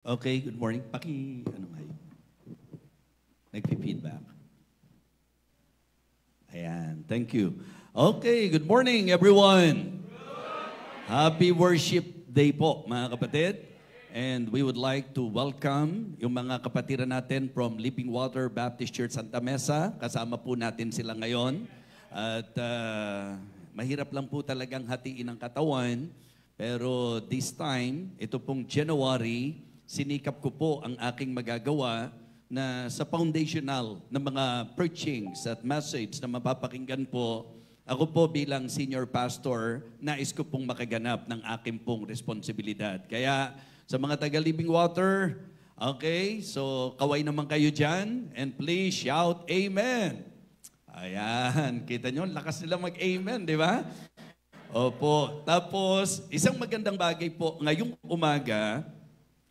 Okay, good morning. Ano nga yun? Nagpi-feedback. Ayan, thank you. Okay, good morning everyone. Happy Worship Day po mga kapatid. And we would like to welcome yung mga kapatiran natin from Living Water Baptist Church Santa Mesa. Kasama po natin sila ngayon. At mahirap lang po talagang hatiin ang katawan. Pero this time, ito pong January, sinikap ko po ang aking magagawa na sa foundational na mga preachings at message na mapapakinggan po, ako po bilang senior pastor, nais ko pong makaganap ng aking pong responsibilidad. Kaya sa mga taga Living Water, okay, so kaway naman kayo dyan and please shout Amen. Ayan, kita nyo, lakas nila mag-Amen, di ba? Opo, tapos isang magandang bagay po ngayong umaga,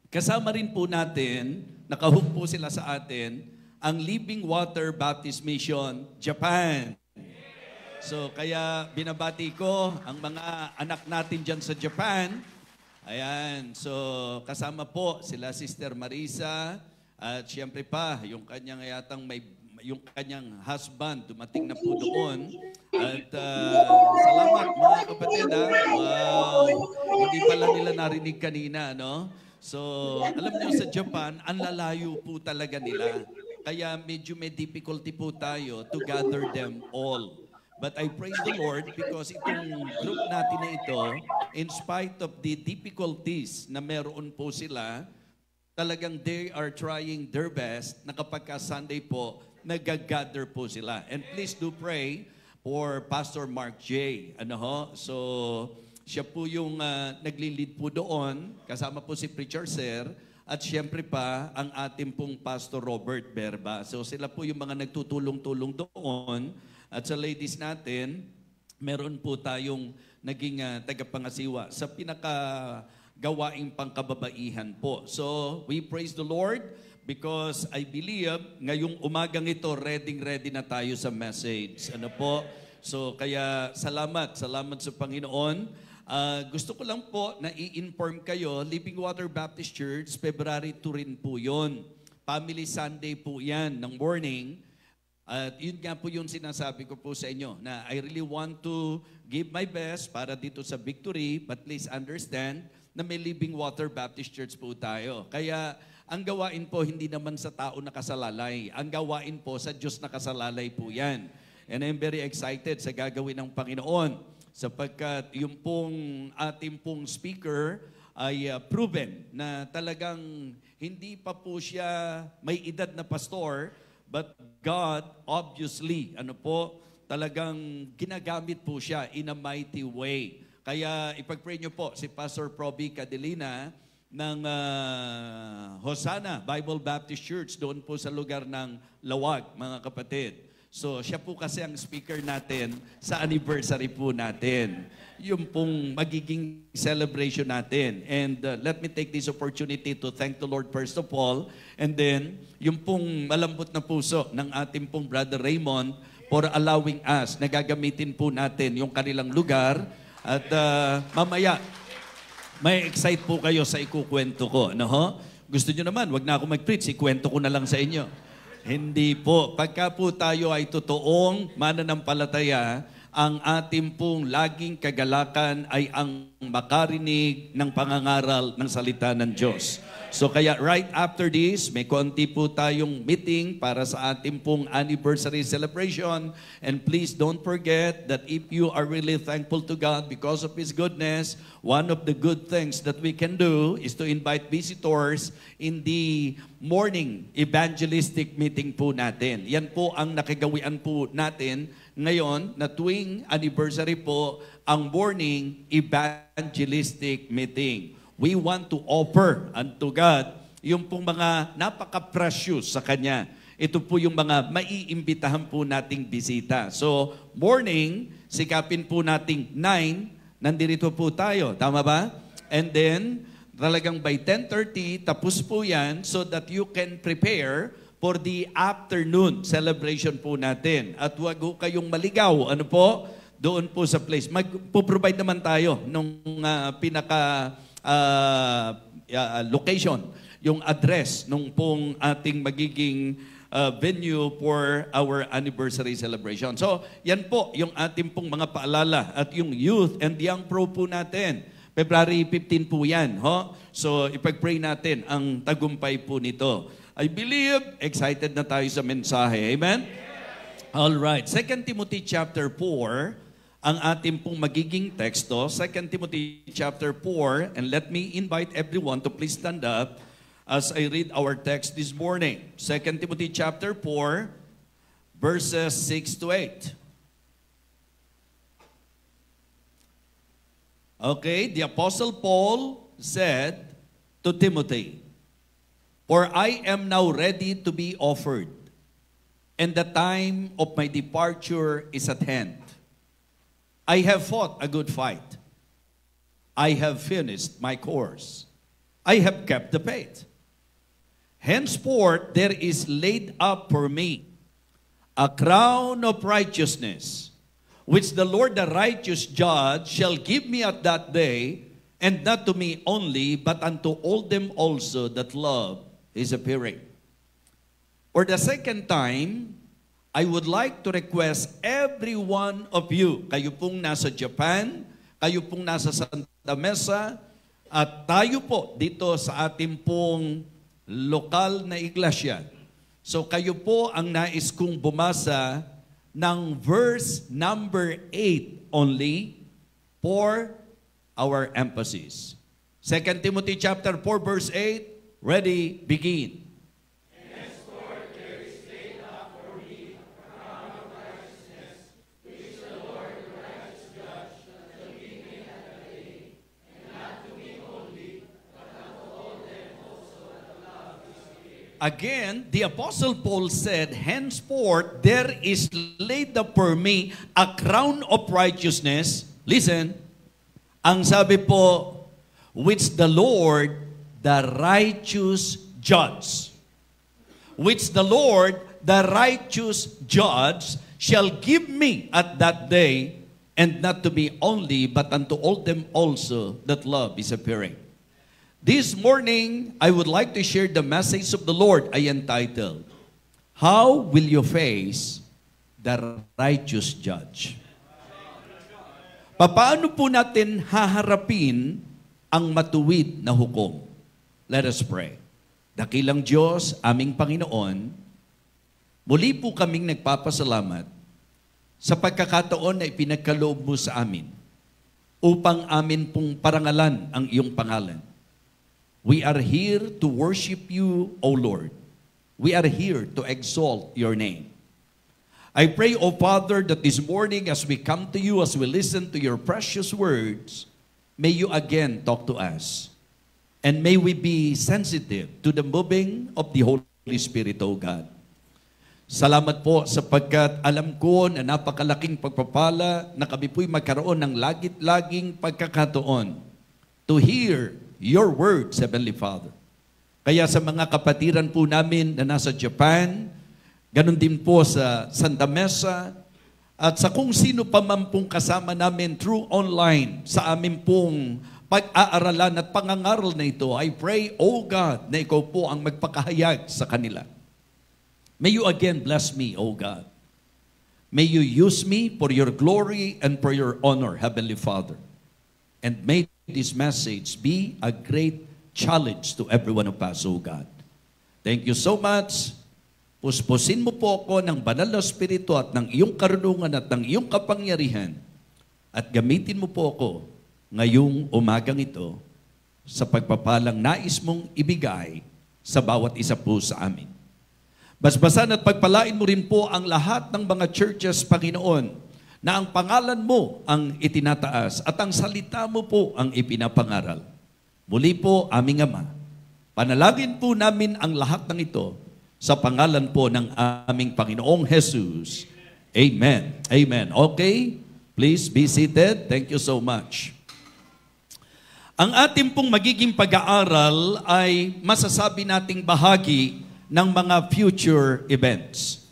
kasama rin po natin, nakahook po sila sa atin, ang Living Water Baptist Mission Japan. So kaya binabati ko ang mga anak natin dyan sa Japan. Ayan, so kasama po sila Sister Marisa at siyempre pa yung kanyang yung kanyang husband dumating na po doon. At salamat mga kapatid ha. Wow, hindi pala nila narinig kanina, no? So, alam niyo sa Japan, ang lalayo po talaga nila. Kaya medyo may difficulty po tayo to gather them all. But I praise the Lord because itong group natin na ito, in spite of the difficulties na meron po sila, talagang they are trying their best na kapag Sunday po, nag-gather po sila. And please do pray for Pastor Mark J. So, siya po yung nagli-lead po doon, kasama po si Preacher Sir, at siyempre pa ang ating pong Pastor Robert Berba. So sila po yung mga nagtutulong-tulong doon. At sa ladies natin, meron po tayong naging tagapangasiwa sa pinakagawaing pangkababaihan po. So we praise the Lord because I believe ngayong umagang ito, ready na tayo sa message. Ano po? So kaya salamat sa Panginoon. Gusto ko lang po na i-inform kayo, Living Water Baptist Church, February 2 rin po yun. Family Sunday po yan ng morning. At yun nga po yung sinasabi ko po sa inyo na I really want to give my best para dito sa victory, but please understand na may Living Water Baptist Church po tayo. Kaya ang gawain po hindi naman sa tao nakasalalay. Ang gawain po sa Diyos nakasalalay po yan. And I'm very excited sa gagawin ng Panginoon. Sapagkat yung pong ating pong speaker ay proven na talagang hindi pa po siya may edad na pastor, but God obviously, talagang ginagamit po siya in a mighty way. Kaya ipag-pray nyo po si Pastor Proby Cadelina ng Hosanna Bible Baptist Church doon po sa lugar ng Lawag, mga kapatid. So, siya po kasi ang speaker natin sa anniversary po natin. Yung pong magiging celebration natin. And let me take this opportunity to thank the Lord first of all. And then, yung pong malambot na puso ng ating pong Brother Raymond for allowing us na gagamitin po natin yung kanilang lugar. At mamaya, may excite po kayo sa ikukwento ko. Gusto nyo naman, wag na ako mag-preach, ikwento ko na lang sa inyo. Hindi po. Pagka po tayo ay totoong mananampalataya, ang ating pong laging kagalakan ay ang makarinig ng pangangaral ng salita ng Diyos. So kaya right after this, may konti po tayong meeting para sa ating pong anniversary celebration. And please don't forget that if you are really thankful to God because of His goodness, one of the good things that we can do is to invite visitors in the morning evangelistic meeting po natin. Yan po ang nakagawian po natin ngayon na tuwing anniversary po ang morning evangelistic meeting. We want to offer unto God yung pong mga napaka-precious sa Kanya. Ito po yung mga maiimbitahan po nating bisita. So, morning, sikapin po nating 9, nandito po tayo. Tama ba? And then, talagang by 10:30, tapos po yan so that you can prepare for the afternoon celebration po natin. At huwag ho kayong maligaw. Ano po? Doon po sa place. Magpo-provide naman tayo nung location. yung address nung pong ating magiging venue for our anniversary celebration. So, yan po yung ating pong mga paalala at yung youth and young pro po natin. February 15 po yan. Ho? So, ipag-pray natin ang tagumpay po nito. I believe, excited na tayo sa mensahe. Amen? All right. 2 Timothy chapter 4, ang ating pong magiging teksto. 2 Timothy chapter 4, and let me invite everyone to please stand up as I read our text this morning. 2 Timothy chapter 4, verses 6 to 8. Okay, the Apostle Paul said to Timothy, "For I am now ready to be offered, and the time of my departure is at hand. I have fought a good fight. I have finished my course. I have kept the faith. Henceforth, there is laid up for me a crown of righteousness, which the Lord the righteous judge shall give me at that day, and not to me only, but unto all them also that love his appearing." For the second time, I would like to request every one of you, kayo pong nasa Japan, kayo pong nasa Santa Mesa, at tayo po dito sa ating pong lokal na iglesia. So kayo po ang nais kong bumasa ng verse number 8 only for our emphasis. 2 Timothy chapter 4 verse 8, ready, begin. Henceforth there is laid up for me a crown of righteousness, which the Lord the righteous judge shall give me at that day, and not to me only, but unto all them also that love his appearing. Again, the Apostle Paul said, "Henceforth there is laid up for me a crown of righteousness." Listen, ang sabi po, which the Lord, the righteous judge. Which the Lord, the righteous judge, shall give me at that day, and not to me only, but unto all them also that love is appearing. This morning, I would like to share the message of the Lord I entitled, "How Will You Face the Righteous Judge?" Paano po natin haharapin ang matuwid na hukom? Let us pray. Dakilang Diyos, aming Panginoon, muli po kaming nagpapasalamat sa pagkakataon na ipinagkaloob mo sa amin upang amin pong parangalan ang iyong pangalan. We are here to worship you, O Lord. We are here to exalt your name. I pray, O Father, that this morning as we come to you, as we listen to your precious words, may you again talk to us. And may we be sensitive to the moving of the Holy Spirit, O God. Salamat po sapagkat alam ko na napakalaking pagpapala na kami po'y magkaroon ng lagit-laging pagkakataon to hear your words, Heavenly Father. Kaya sa mga kapatiran po namin na nasa Japan, ganun din po sa Santa Mesa, at sa kung sino pa man pong kasama namin through online sa amin pong pag-aaralan at pangangaral na ito, I pray, O God, na ikaw po ang magpakahayag sa kanila. May you again bless me, O God. May you use me for your glory and for your honor, Heavenly Father. And may this message be a great challenge to every one of us, O God. Thank you so much. Puspusin mo po ako ng banal na Espiritu at ng iyong karunungan at ng iyong kapangyarihan. At gamitin mo po ako ngayong umagang ito sa pagpapalang nais mong ibigay sa bawat isa po sa amin. Basbasan at pagpalain mo rin po ang lahat ng mga churches, Panginoon, na ang pangalan mo ang itinataas at ang salita mo po ang ipinapangaral. Muli po, aming Ama, panalangin po namin ang lahat ng ito sa pangalan po ng aming Panginoong Jesus. Amen. Amen. Okay? Please be seated. Thank you so much. Ang ating pong magiging pag-aaral ay masasabi nating bahagi ng mga future events.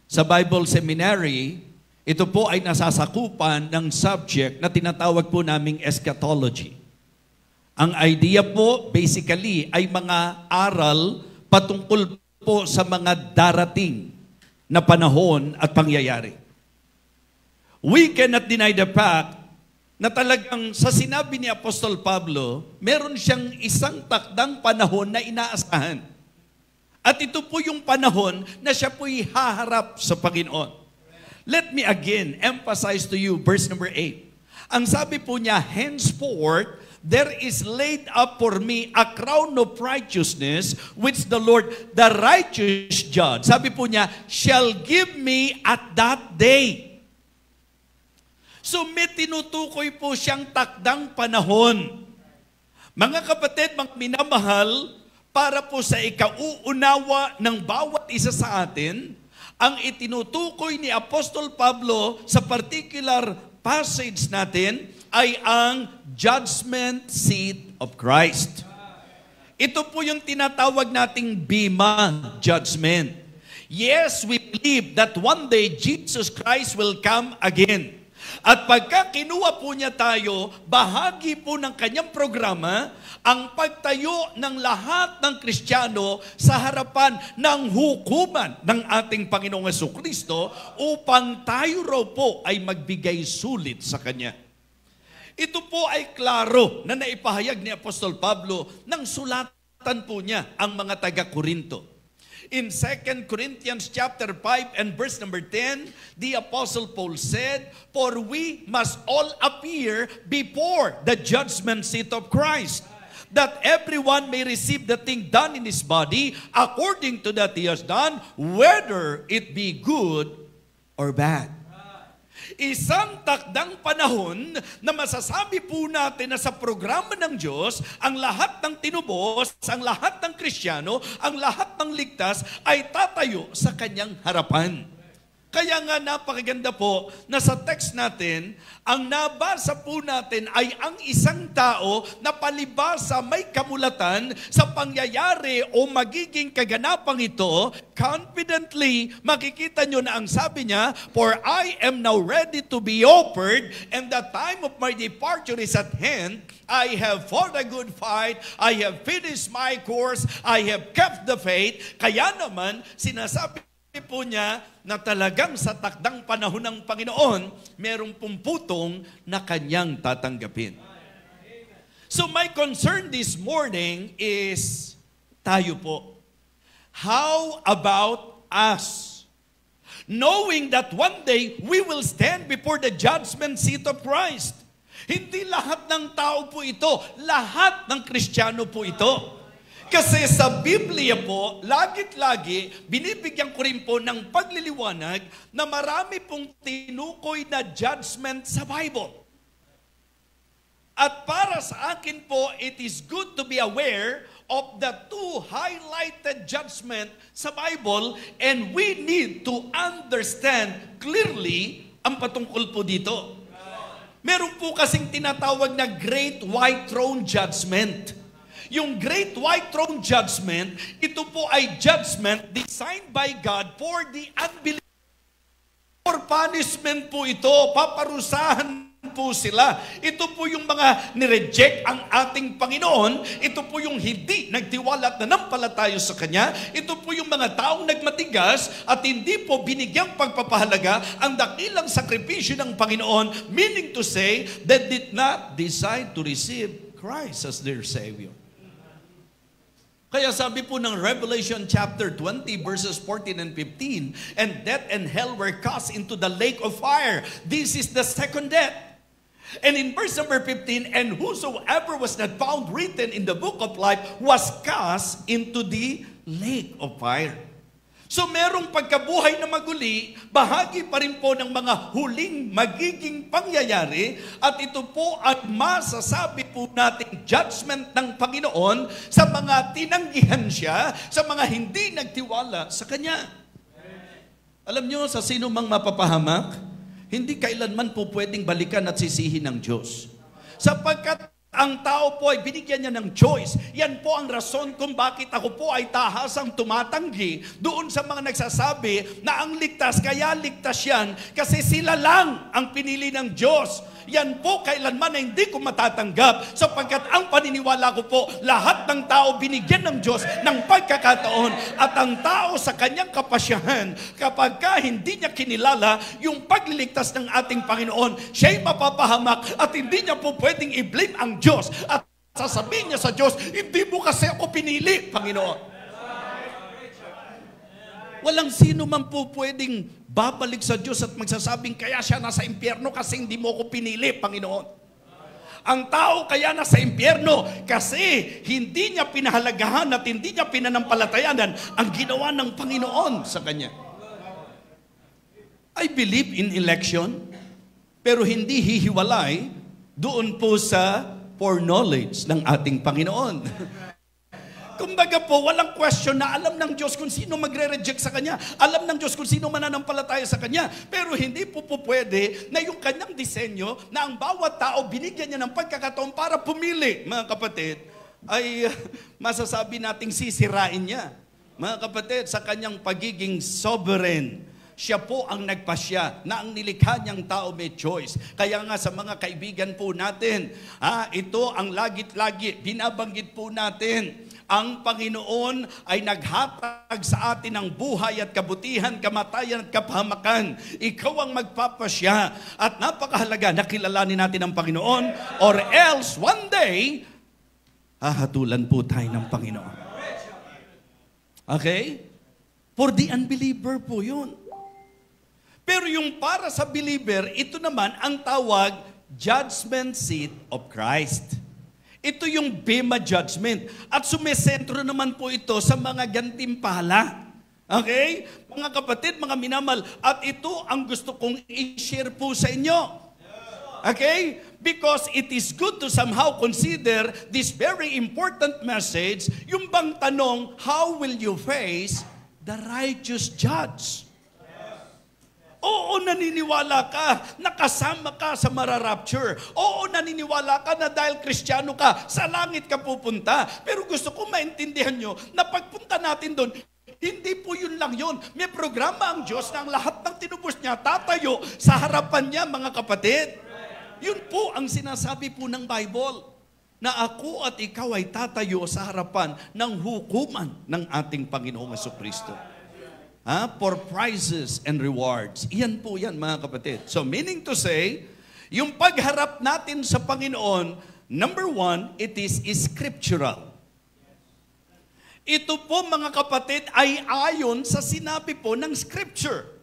Sa Bible Seminary, ito po ay nasasakupan ng subject na tinatawag po naming eschatology. Ang idea po, basically, ay mga aral patungkol po sa mga darating na panahon at pangyayari. We cannot deny the fact na talagang sa sinabi ni Apostol Pablo, meron siyang isang takdang panahon na inaasahan. At ito po yung panahon na siya po'y haharap sa Panginoon. Let me again emphasize to you verse number 8. Ang sabi po niya, henceforth, there is laid up for me a crown of righteousness, which the Lord, the righteous judge, sabi po niya, shall give me at that day. So may tinutukoy po siyang takdang panahon. Mga kapatid, mga minamahal, para po sa ikauunawa ng bawat isa sa atin, ang itinutukoy ni Apostol Pablo sa particular passage natin ay ang judgment seat of Christ. Ito po yung tinatawag nating bima judgment. Yes, we believe that one day Jesus Christ will come again. At pagka kinuha po niya tayo, bahagi po ng kanyang programa ang pagtayo ng lahat ng Kristiyano sa harapan ng hukuman ng ating Panginoong Jesucristo upang tayo raw po ay magbigay sulit sa Kanya. Ito po ay klaro na naipahayag ni Apostol Pablo nang sulatan po niya ang mga taga-Korinto. In 2 Corinthians chapter 5 and verse number 10, the Apostle Paul said, "For we must all appear before the judgment seat of Christ, that everyone may receive the thing done in his body according to that he has done, whether it be good or bad." Isang takdang panahon na masasabi po natin na sa programa ng Diyos, ang lahat ng tinubos, ang lahat ng Kristiyano, ang lahat ng ligtas ay tatayo sa kanyang harapan. Kaya nga napakaganda po na sa text natin, ang nabasa po natin ay ang isang tao na palibasa may kamulatan sa pangyayari o magiging kaganapang ito, confidently makikita nyo na ang sabi niya, "For I am now ready to be offered, and the time of my departure is at hand. I have fought a good fight, I have finished my course, I have kept the faith." Kaya naman, sinasabi po niya na talagang sa takdang panahon ng Panginoon, merong pumputong na kanyang tatanggapin. So my concern this morning is tayo po. How about us? Knowing that one day we will stand before the judgment seat of Christ. Hindi lahat ng tao po ito, lahat ng Kristiyano po ito. Kasi sa Biblia po, lagit-lagi, binibigyan ko rin po ng pagliliwanag na marami pong tinukoy na judgment sa Bible. At para sa akin po, it is good to be aware of the two highlighted judgment sa Bible, and we need to understand clearly ang patungkol po dito. Meron po kasing tinatawag na Great White Throne Judgment. Yung Great White Throne Judgment, ito po ay judgment designed by God for the unbelievers. For punishment po ito, paparusahan po sila. Ito po yung mga nireject ang ating Panginoon. Ito po yung hindi nagtiwala at nanampalataya sa Kanya. Ito po yung mga taong nagmatigas at hindi po binigyang pagpapahalaga ang dakilang sakripisyo ng Panginoon, meaning to say, they did not decide to receive Christ as their Savior. Kaya sabi po ng Revelation chapter 20 verses 14 and 15, "And death and hell were cast into the lake of fire." This is the second death. And in verse number 15, "And whosoever was not found written in the book of life was cast into the lake of fire." So merong pagkabuhay na maguli, bahagi pa rin po ng mga huling magiging pangyayari, at ito po ang masasabi po nating judgment ng Panginoon sa mga tinanggihan siya, sa mga hindi nagtiwala sa Kanya. Alam nyo, sa sino mang mapapahamak, hindi kailanman po pwedeng balikan at sisihin ng Diyos. Sapagkat ang tao po ay binigyan niya ng choice. Yan po ang rason kung bakit ako po ay tahasang tumatanggi doon sa mga nagsasabi na ang ligtas, kaya ligtas yan kasi sila lang ang pinili ng Diyos. yan po kailanman na hindi ko matatanggap sapagkat ang paniniwala ko po, lahat ng tao binigyan ng Diyos ng pagkakataon at ang tao sa kanyang kapasyahan, kapag ka hindi niya kinilala yung pagliligtas ng ating Panginoon, siya'y mapapahamak at hindi niya po pwedeng i-blame ang Diyos at sasabihin niya sa Diyos, hindi mo kasi ako pinili, Panginoon. Walang sino man po pwedeng babalik sa Diyos at magsasabing, kaya siya nasa impyerno kasi hindi mo ko pinili, Panginoon. Ang tao kaya nasa impyerno kasi hindi niya pinahalagahan at hindi niya pinanampalatayanan ang ginawa ng Panginoon sa kanya. I believe in election, pero hindi hihiwalay doon po sa foreknowledge ng ating Panginoon. Kumbaga po, walang question na alam ng Diyos kung sino magre-reject sa Kanya. Alam ng Diyos kung sino mananampalataya sa Kanya. Pero hindi po pwede na yung Kanyang disenyo na ang bawat tao binigyan niya ng pagkakataon para pumili, mga kapatid, ay masasabi nating sisirain niya. Mga kapatid, sa Kanyang pagiging sovereign, siya po ang nagpasya na ang nilikha niyang tao may choice. Kaya nga sa mga kaibigan po natin, ito ang lagit-lagi, binabanggit po natin, ang Panginoon ay naghatag sa atin ng buhay at kabutihan, kamatayan at kapahamakan. Ikaw ang magpapasya. At napakahalaga na kilalanin natin ang Panginoon or else one day, hahatulan po tayo ng Panginoon. Okay? For the unbeliever po yun. Pero yung para sa believer, ito naman ang tawag judgment seat of Christ. Ito yung Bema judgment. At sumesentro naman po ito sa mga gantimpala. Okay? Mga kapatid, mga minamahal, at ito ang gusto kong i-share po sa inyo. Okay? Because it is good to somehow consider this very important message, yung bang tanong, how will you face the righteous judge? Oo, naniniwala ka, nakasama ka sa mararapture. Oo, naniniwala ka na dahil Kristiyano ka, sa langit ka pupunta. Pero gusto ko maintindihan nyo na pagpunta natin doon, hindi po yun lang yun. May programa ang Diyos na ang lahat ng tinubos niya tatayo sa harapan niya, mga kapatid. Yun po ang sinasabi po ng Bible, na ako at ikaw ay tatayo sa harapan ng hukuman ng ating Panginoong Jesucristo. For prizes and rewards. Iyan po yan, mga kapatid. So meaning to say, yung pagharap natin sa Panginoon, number one, it is scriptural. Ito po, mga kapatid, ay ayon sa sinabi po ng scripture.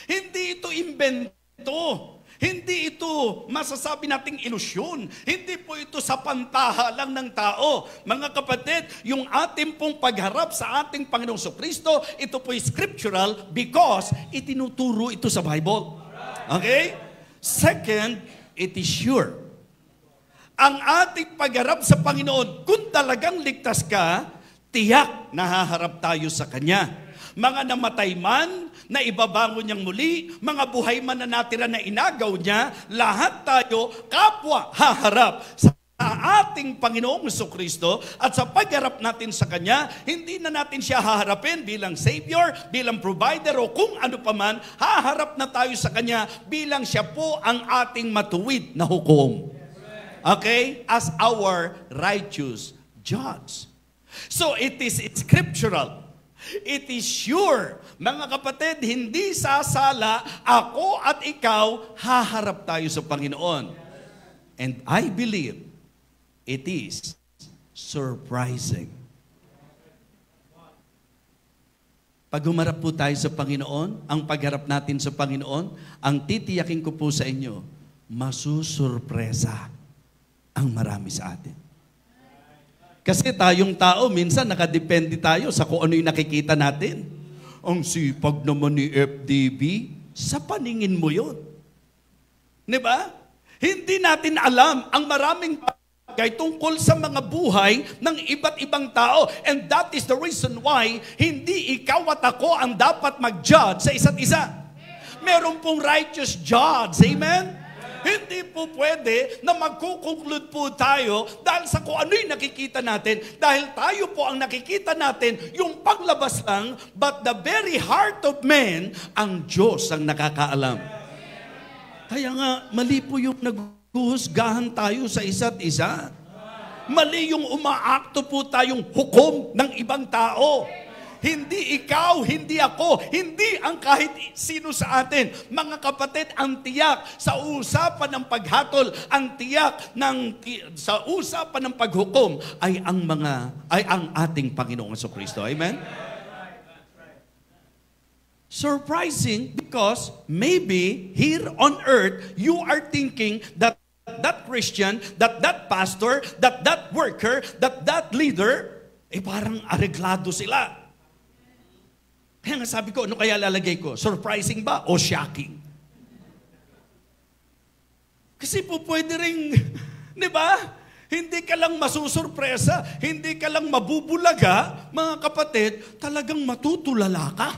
Hindi ito invento. Hindi ito masasabi nating ilusyon. Hindi po ito sa pantaha lang ng tao. Mga kapatid, yung ating pong pagharap sa ating Panginoong Jesucristo, ito po scriptural because itinuturo ito sa Bible. Okay? Second, it is sure. Ang ating pagharap sa Panginoon, kung talagang ligtas ka, tiyak na haharap tayo sa Kanya. Mga namatay man, na ibabangon niyang muli, mga buhay man na natira na inagaw niya, lahat tayo kapwa haharap sa ating Panginoong Jesucristo at sa pagharap natin sa Kanya, hindi na natin siya haharapin bilang Savior, bilang provider o kung ano paman, haharap na tayo sa Kanya bilang siya po ang ating matuwid na hukom. Okay? As our righteous judge. So it is scriptural. It is sure. Mga kapatid, hindi sasala, ako at ikaw, haharap tayo sa Panginoon. And I believe it is surprising. Pag humarap po tayo sa Panginoon, ang pagharap natin sa Panginoon, ang titiyakin ko po sa inyo, masusurpresa ang marami sa atin. Kasi tayong tao, minsan nakadepende tayo sa kung ano yung nakikita natin. Ang sipag naman ni FDB, sa paningin mo yun. Diba? Hindi natin alam ang maraming bagay tungkol sa mga buhay ng iba't ibang tao. And that is the reason why hindi ikaw at ako ang dapat mag-judge sa isa't isa. Meron pong righteous judge. Amen? Hindi po pwede na magkukonclude po tayo dahil sa kung ano yung nakikita natin. Dahil tayo po ang nakikita natin, yung paglabas lang, but the very heart of man, ang Diyos ang nakakaalam. Kaya nga, mali po yung huhusgahan tayo sa isa't isa. Mali yung umaakto po tayong hukom ng ibang tao. Hindi ikaw, hindi ako, hindi ang kahit sino sa atin. Mga kapatid, ang tiyak sa usapan ng paghatol, ang tiyak sa usapan ng paghukom ay ang ating Panginoong Jesucristo. Amen? Surprising because maybe here on earth you are thinking that Christian, that pastor, that worker, that leader, parang areglado sila. Kaya nga sabi ko, ano kaya lalagay ko? Surprising ba o shocking? Kasi po pwede rin, di ba? Hindi ka lang masusurpresa, hindi ka lang mabubulaga, mga kapatid, talagang matutulala ka.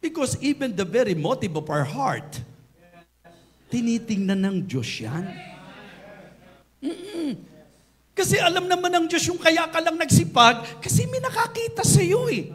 Because even the very motive of our heart, tinitingnan ng Diyos yan. Kasi alam naman ng Diyos yung kaya ka lang nagsipag, kasi may nakakita sa iyo eh.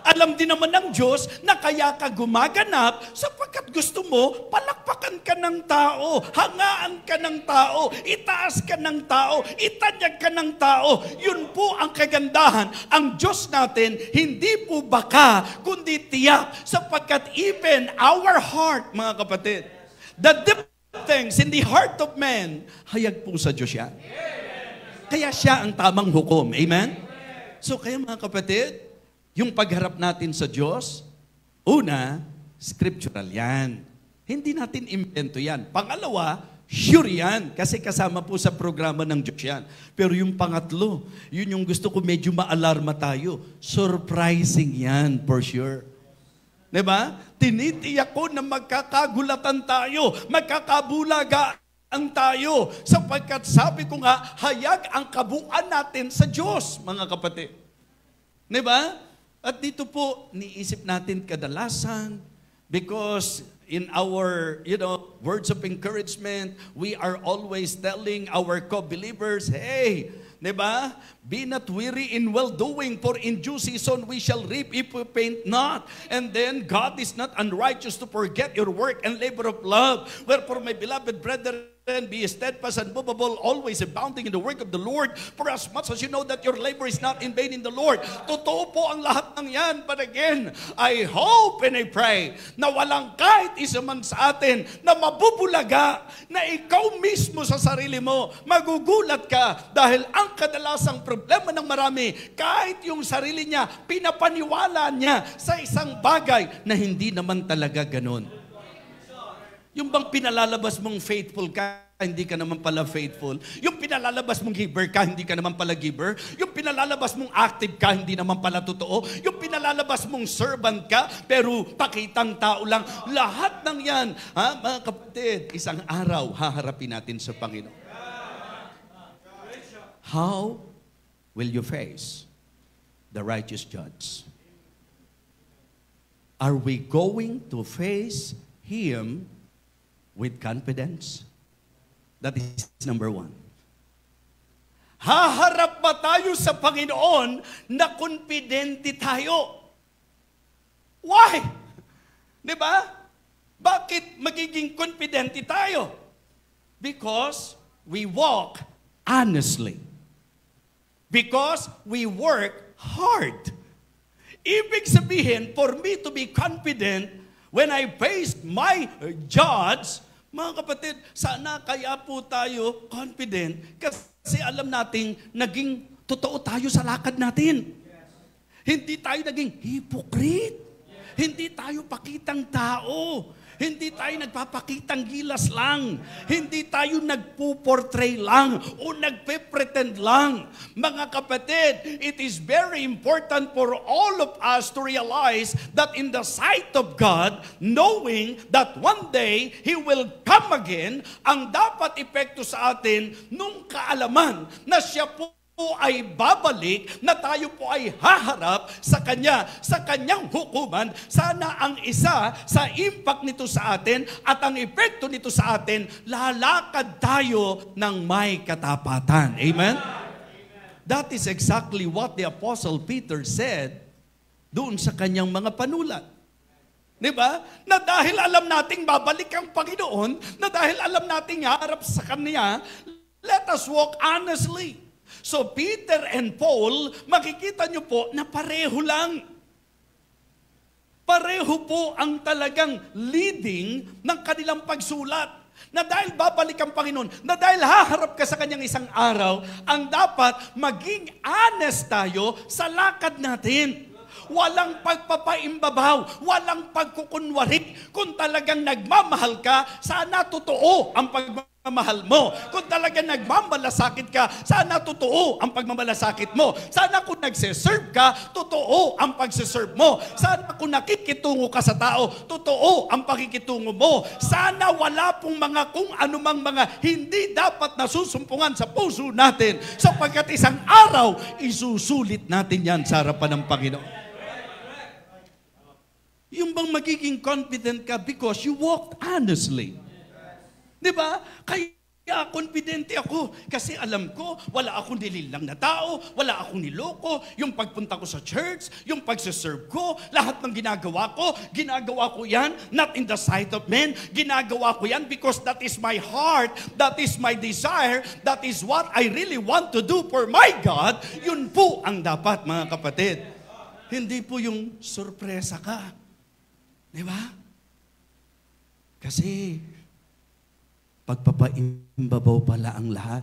Alam din naman ng Diyos na kaya ka gumaganap sapagkat gusto mo, palakpakan ka ng tao, hangaan ka ng tao, itaas ka ng tao, itanyag ka ng tao. Yun po ang kagandahan. Ang Diyos natin, hindi po baka, kundi tiyak, sapagkat even our heart, mga kapatid, the deep things in the heart of man, hayag po sa Diyos yan. Kaya siya ang tamang hukom. Amen? So kaya mga kapatid, yung pagharap natin sa Diyos, una, scriptural yan. Hindi natin invento yan. Pangalawa, sure yan. Kasi kasama po sa programa ng Diyos yan. Pero yung pangatlo, yun yung gusto ko medyo maalarma tayo. Surprising yan, for sure. Diba? Tinitiyak ko na magkakagulatan tayo, magkakabulagaan tayo, sapagkat sabi ko nga, hayag ang kabuuan natin sa Diyos, mga kapatid. Diba? At dito po, niisip natin kadalasan, because in our, words of encouragement, we are always telling our co-believers, hey, diba? Be not weary in well-doing, for in due season we shall reap if we faint not. And then, God is not unrighteous to forget your work and labor of love. Wherefore, my beloved brethren, be steadfast and movable, always abounding in the work of the Lord, for as much as you know that your labor is not in vain in the Lord. Totoo po ang lahat ng yan. But again, I hope and I pray na walang kahit isa man sa atin na mabubulaga na ikaw mismo sa sarili mo, magugulat ka dahil ang kadalasang problema ng marami, kahit yung sarili niya, pinapaniwala niya sa isang bagay na hindi naman talaga ganun. Yung bang pinalalabas mong faithful ka, hindi ka naman pala faithful. Yung pinalalabas mong giver ka, hindi ka naman pala giver. Yung pinalalabas mong active ka, hindi naman pala totoo. Yung pinalalabas mong servant ka, pero pakitang tao lang. Lahat ng yan, mga kapatid, isang araw haharapin natin sa Panginoon. How will you face the righteous judge? Are we going to face Him with confidence? That is number one. Haharap ba tayo sa Panginoon na confidente tayo? Why? Diba? Bakit magiging confidente tayo? Because we walk honestly. Because we work hard. Ibig sabihin, for me to be confident when I face my judge, mga kapatid, sana kaya po tayo confident kasi alam nating naging totoo tayo sa lakad natin. Hindi tayo naging hypocrite. Hindi tayo pakitang tao. Hindi tayo nagpapakitang gilas lang. Hindi tayo nagpo-portray lang o nagpe-pretend lang. Mga kapatid, it is very important for all of us to realize that in the sight of God, knowing that one day He will come again, ang dapat epekto sa atin nung kaalaman na Siya po ay babalik, na tayo po ay haharap sa Kanya, sa Kanyang hukuman. Sana ang isa sa impact nito sa atin at ang epekto nito sa atin, lalakad tayo ng may katapatan. Amen? That is exactly what the Apostle Peter said doon sa kanyang mga panulat. Di ba? Na dahil alam nating babalik ang Panginoon, na dahil alam nating harap sa Kanya, let us walk honestly. So Peter and Paul, makikita nyo po na pareho lang. Pareho po ang talagang leading ng kanilang pagsulat. Na dahil babalik ang Panginoon, na dahil haharap ka sa Kanyang isang araw, ang dapat maging honest tayo sa lakad natin. Walang pagpapaimbabaw, walang pagkukunwari. Kung talagang nagmamahal ka, sana totoo ang pagmamahal mo. Kung talagang nagmamalasakit ka, sana totoo ang pagmamalasakit mo. Sana kung nagsiserve ka, totoo ang pagsiserve mo. Sana kung nakikitungo ka sa tao, totoo ang pakikitungo mo. Sana wala pong mga kung anumang mga hindi dapat nasusumpungan sa puso natin, sapagkat isang araw, isusulit natin yan sa harapan ng Panginoon. Yung bang magiging confident ka because you walked honestly. Di ba? Kaya confidente ako kasi alam ko, wala akong nililang na tao, wala akong niloko, yung pagpunta ko sa church, yung pagsiserve ko, lahat ng ginagawa ko yan, not in the sight of men, ginagawa ko yan because that is my heart, that is my desire, that is what I really want to do for my God. Yun po ang dapat, mga kapatid. Hindi po yung sorpresa ka. Di ba? Kasi pagpapaimbabaw pala ang lahat.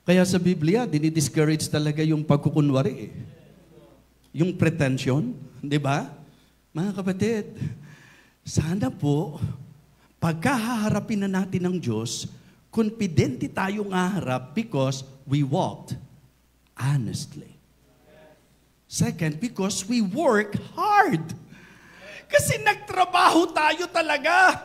Kaya sa Biblia, dinidiscourage talaga yung pagkukunwari. Yung pretension, di ba? Mga kapatid, sana po, pagkahaharapin na natin ng Diyos, confidente tayong haharap because we walked honestly. Second, because we work hard. Kasi nagtrabaho tayo talaga.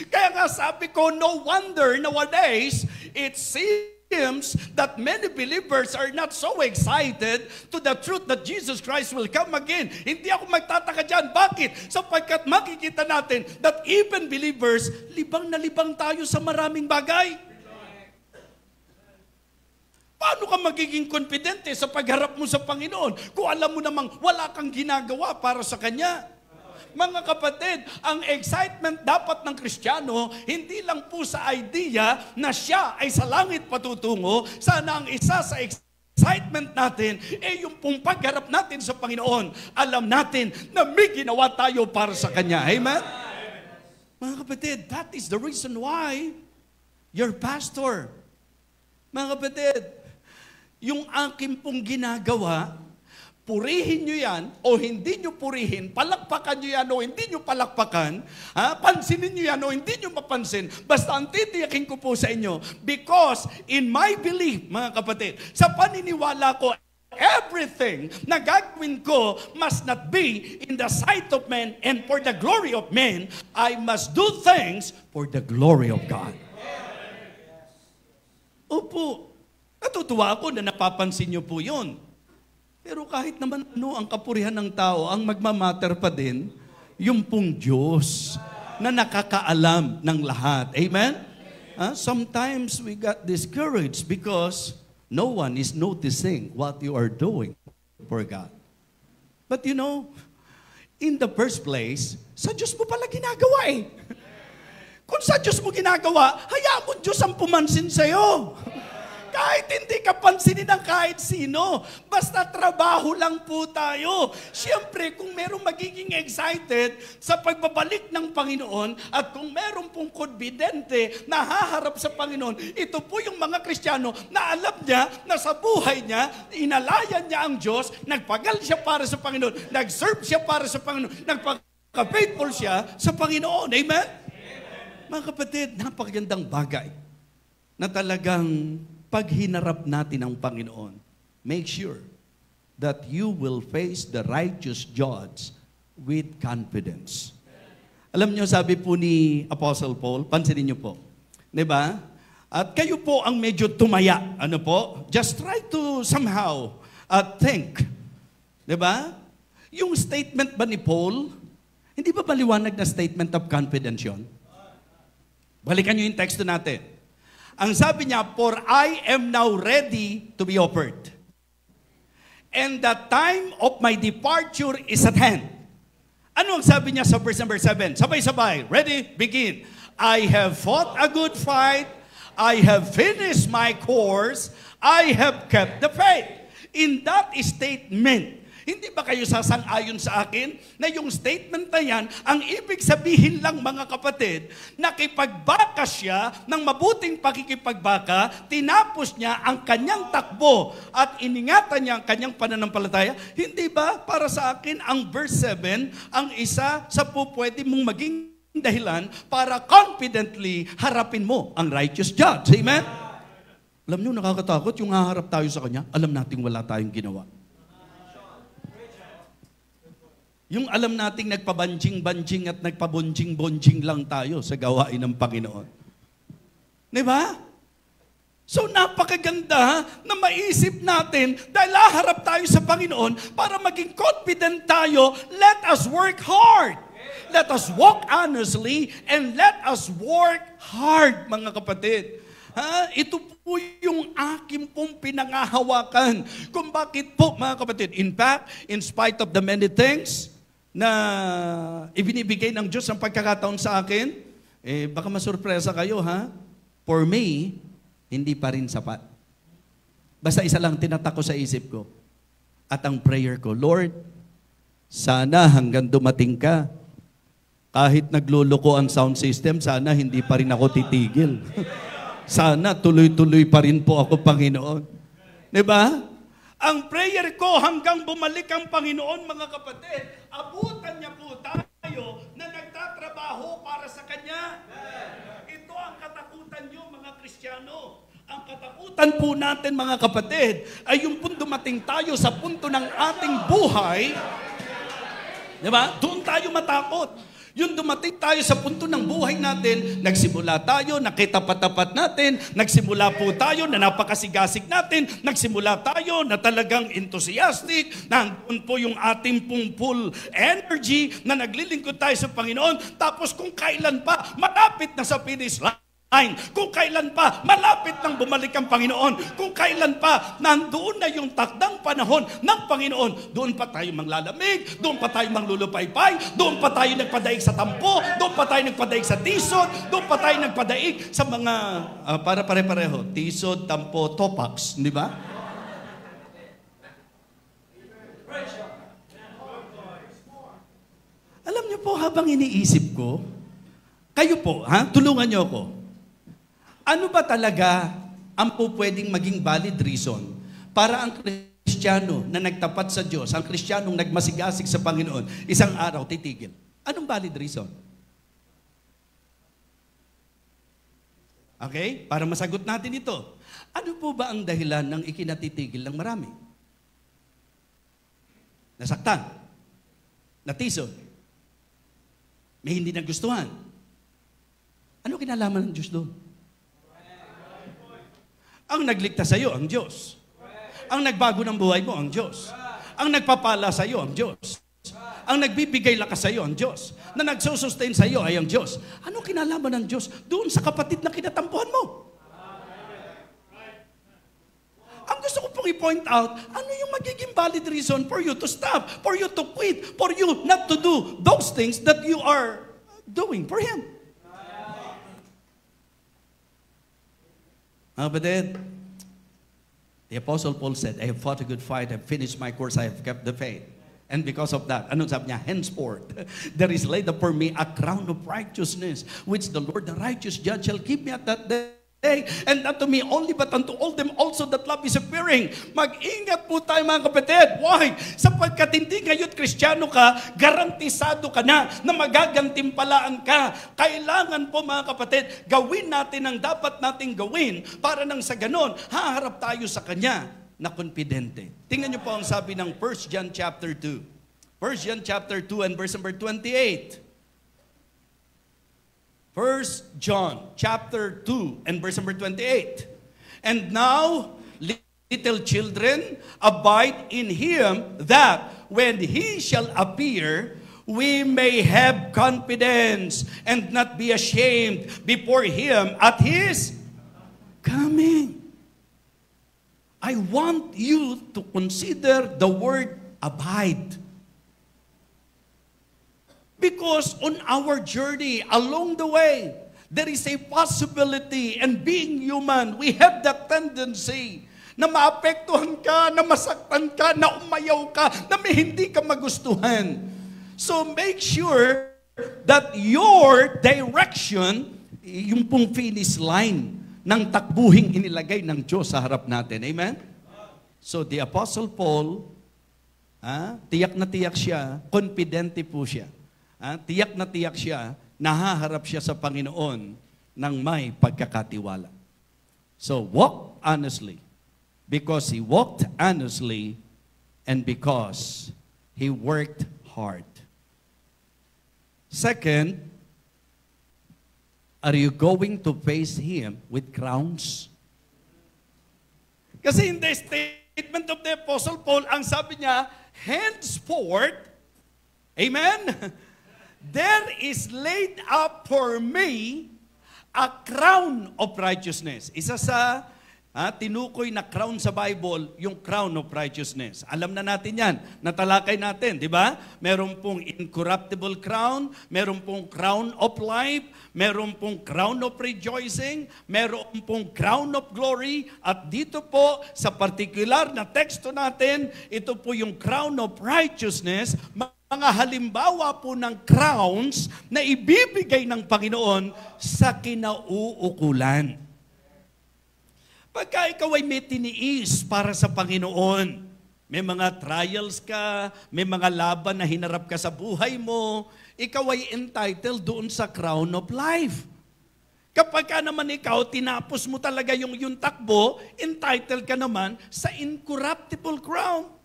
Kaya nga sabi ko, no wonder nowadays, it seems that many believers are not so excited to the truth that Jesus Christ will come again. Hindi ako magtataka dyan. Bakit? Sapagkat makikita natin that even believers, libang na libang tayo sa maraming bagay. Paano ka magiging confidente sa pagharap mo sa Panginoon kung alam mo namang wala kang ginagawa para sa Kanya? Mga kapatid, ang excitement dapat ng Kristiyano, hindi lang po sa idea na siya ay sa langit patutungo. Sana ang isa sa excitement natin, yung pong pagharap natin sa Panginoon, alam natin na may ginawa tayo para sa Kanya. Amen? Mga kapatid, that is the reason why your pastor, mga kapatid, yung aking pong ginagawa, purihin nyo yan o hindi nyo purihin, palakpakan nyo yan o hindi nyo palakpakan, pansinin nyo yan o hindi nyo mapansin, basta ang titiyakin ko po sa inyo, because in my belief, mga kapatid, sa paniniwala ko, everything na gagawin ko must not be in the sight of men and for the glory of men. I must do things for the glory of God. Opo, natutuwa ako na napapansin nyo po yun. Pero kahit naman ano ang kapurihan ng tao, ang magmamatter pa din, yung pong Diyos na nakakaalam ng lahat. Amen? Sometimes we got discouraged because no one is noticing what you are doing for God. But you know, in the first place, sa Diyos mo pala ginagawa eh. Kung sa Diyos mo ginagawa, hayaan mo Diyos ang pumansin sa'yo. Kahit hindi ka pansinin ng kahit sino, basta trabaho lang po tayo. Siyempre, kung merong magiging excited sa pagbabalik ng Panginoon at kung meron pong confidente na haharap sa Panginoon, ito po yung mga Kristiyano na alam niya na sa buhay niya, inalayan niya ang Diyos, nagpagal siya para sa Panginoon, nag-serve siya para sa Panginoon, nagpaka-faithful siya sa Panginoon. Amen? Mga kapatid, napakagandang bagay na talagang pag hinarap natin ang Panginoon, make sure that you will face the righteous judge with confidence. Alam niyo, sabi po ni Apostle Paul, pansinin niyo po, di ba? At kayo po ang medyo tumaya, ano po? Just try to somehow think, di ba? Yung statement ba ni Paul, hindi ba maliwanag na statement of confidence yun? Balikan niyo yung teksto natin. Ang sabi niya, for I am now ready to be offered. And the time of my departure is at hand. Ano ang sabi niya sa verse number 7? Sabay-sabay. Ready? Begin. I have fought a good fight. I have finished my course. I have kept the faith. In that statement, hindi ba kayo sasang-ayon sa akin na yung statement na yan, ang ibig sabihin lang mga kapatid, nakipagbaka siya ng mabuting pakikipagbaka, tinapos niya ang kanyang takbo at iningatan niya ang kanyang pananampalataya? Hindi ba para sa akin ang verse 7 ang isa sa pupwede mong maging dahilan para confidently harapin mo ang righteous judge? Amen? Alam niyo, nakakatakot yung haharap tayo sa kanya, alam nating wala tayong ginawa. Yung alam nating nagpabanjing-banjing at nagpabonjing-bonjing lang tayo sa gawain ng Panginoon. Di ba? So napakaganda na maisip natin dahil haharap tayo sa Panginoon para maging confident tayo, let us work hard. Let us walk honestly and let us work hard, mga kapatid. Ito po yung aking pong pinangahawakan. Kung bakit po, mga kapatid, in fact, in spite of the many things na ibinibigay ng Diyos ang pagkakataon sa akin, baka masurpresa kayo, ha? For me, hindi pa rin sapat. Basta isa lang tinatak ko sa isip ko. At ang prayer ko, Lord, sana hanggang dumating ka, kahit nagluloko ang sound system, sana hindi pa rin ako titigil. Sana tuloy-tuloy pa rin po ako, Panginoon. Diba? Ang prayer ko hanggang bumalik ang Panginoon, mga kapatid, abutan niya po tayo na nagtatrabaho para sa Kanya. Ito ang katakutan niyo, mga Kristiyano. Ang katakutan po natin, mga kapatid, ay yung pong dumating tayo sa punto ng ating buhay, diba? Doon tayo matakot. Yung dumating tayo sa punto ng buhay natin, nagsimula tayo, nakitapat-tapat natin, nagsimula po tayo na napakasigasig natin, nagsimula tayo na talagang enthusiastic, nandun po yung ating pong full energy na naglilingkod tayo sa Panginoon, tapos kung kailan pa, malapit na sa finish line. Kung kailan pa, malapit nang bumalik ang Panginoon. Kung kailan pa, nandoon na yung takdang panahon ng Panginoon. Doon pa tayo manglalamig, doon pa tayo manglulupaypay, doon pa tayo nagpadaig sa tampo, doon pa tayo nagpadaig sa tisod, doon pa tayo nagpadaig sa mga, para pare-pareho, tisod, tampo, topax, di ba? Alam niyo po, habang iniisip ko, kayo po, tulungan niyo ako. Ano ba talaga ang po pwedeng maging valid reason para ang Kristiyano na nagtapat sa Diyos, ang Kristiyanong nagmasigasig sa Panginoon, isang araw titigil? Anong valid reason? Okay? Para masagot natin ito. Ano po ba ang dahilan ng ikinatitigil ng marami? Nasaktan? Natisod? May hindi nagustuhan? Ano kinalaman ng Diyos doon? Ang nagligtas sa iyo, ang Diyos. Ang nagbago ng buhay mo, ang Diyos. Ang nagpapala sa iyo, ang Diyos. Ang nagbibigay lakas sa iyo, ang Diyos. Na nagsusustain sa iyo ay ang Diyos. Ano kinalaman ng Diyos doon sa kapatid na kinatampuhan mo? Ang gusto ko pong i-point out, ano yung magiging valid reason for you to stop, for you to quit, for you not to do those things that you are doing for Him? But then, the Apostle Paul said, I have fought a good fight, I have finished my course, I have kept the faith. And because of that, ano sabi niya? Henceforth, there is laid up for me a crown of righteousness, which the Lord, the righteous judge, shall give me at that day. And not to me only, but unto all them also that love is appearing. Mag-ingat po tayo, mga kapatid. Why? Sapagkat hindi ngayon Kristiyano ka, garantisado ka na magagantimpalaan ka. Kailangan po, mga kapatid, gawin natin ang dapat nating gawin para nang sa ganon, haharap tayo sa Kanya na konfidente. Tingnan niyo po ang sabi ng 1 John chapter 2. 1 John chapter 2 and verse number 28. 1 John chapter 2 and verse number 28. And now, little children, abide in Him, that when He shall appear, we may have confidence and not be ashamed before Him at His coming. I want you to consider the word abide. Because on our journey, along the way, there is a possibility, and being human, we have that tendency na maapektuhan ka, na masaktan ka, na umayaw ka, na may hindi ka magustuhan. So make sure that your direction, yung pong finish line ng takbuhing inilagay ng Diyos sa harap natin. Amen? So the Apostle Paul, tiyak na tiyak siya, confidente po siya. Tiyak na tiyak siya, nahaharap siya sa Panginoon ng may pagkakatiwala. So walk honestly, because he walked honestly and because he worked hard. Second, are you going to face him with crowns? Kasi in the statement of the Apostle Paul, ang sabi niya, henceforth, amen? There is laid up for me a crown of righteousness. Isa sa tinukoy na crown sa Bible, yung crown of righteousness. Alam na natin yan, natalakay natin, di ba? Meron pong incorruptible crown, meron pong crown of life, meron pong crown of rejoicing, meron pong crown of glory, at dito po sa particular na teksto natin, ito po yung crown of righteousness, mga halimbawa po ng crowns na ibibigay ng Panginoon sa kinauukulan. Pagka ikaw ay may tiniis para sa Panginoon, may mga trials ka, may mga laban na hinarap ka sa buhay mo, ikaw ay entitled doon sa crown of life. Kapag ka naman ikaw, tinapos mo talaga yung takbo, entitled ka naman sa incorruptible crown.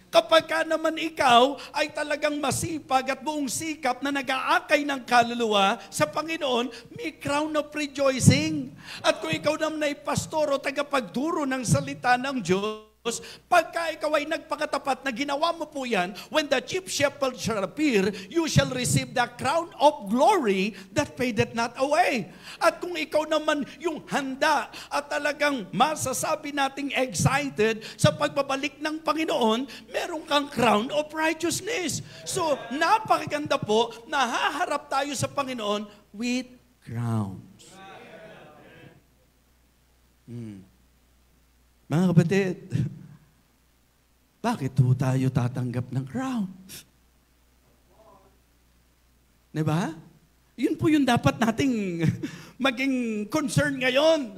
Kapag ka naman ikaw ay talagang masipag at buong sikap na nag-aakay ng kaluluwa sa Panginoon, may crown of rejoicing. At kung ikaw naman ay pastor o tagapagduro ng salita ng Diyos, pagka ikaw ay nagpakatapat na ginawa mo po yan, when the chief shepherd shall appear, you shall receive the crown of glory that fadeth not away. At kung ikaw naman yung handa at talagang masasabi nating excited sa pagbabalik ng Panginoon, meron kang crown of righteousness. So, napakaganda po, nahaharap tayo sa Panginoon with crowns. Mga kapatid, bakit po tayo tatanggap ng crown? Diba? Yun po yung dapat nating maging concern ngayon.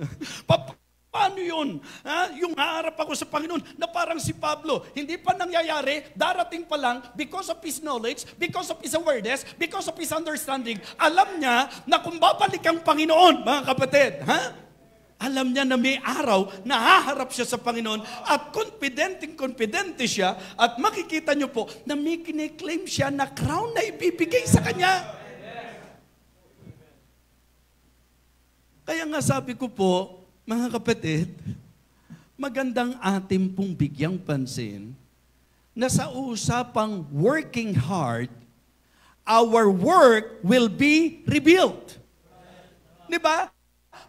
Paano yun? Yung haharap ako sa Panginoon na parang si Pablo, hindi pa nangyayari, darating pa lang, because of his knowledge, because of his awareness, because of his understanding, alam niya na kung babalik ang Panginoon, mga kapatid, alam niya na may araw na haharap siya sa Panginoon at confidente siya at makikita niyo po na may kine-claim siya na crown na ibibigay sa kanya. Kaya nga sabi ko po, mga kapatid, magandang ating pong bigyang pansin na sa usapang working hard, our work will be rebuilt. Diba?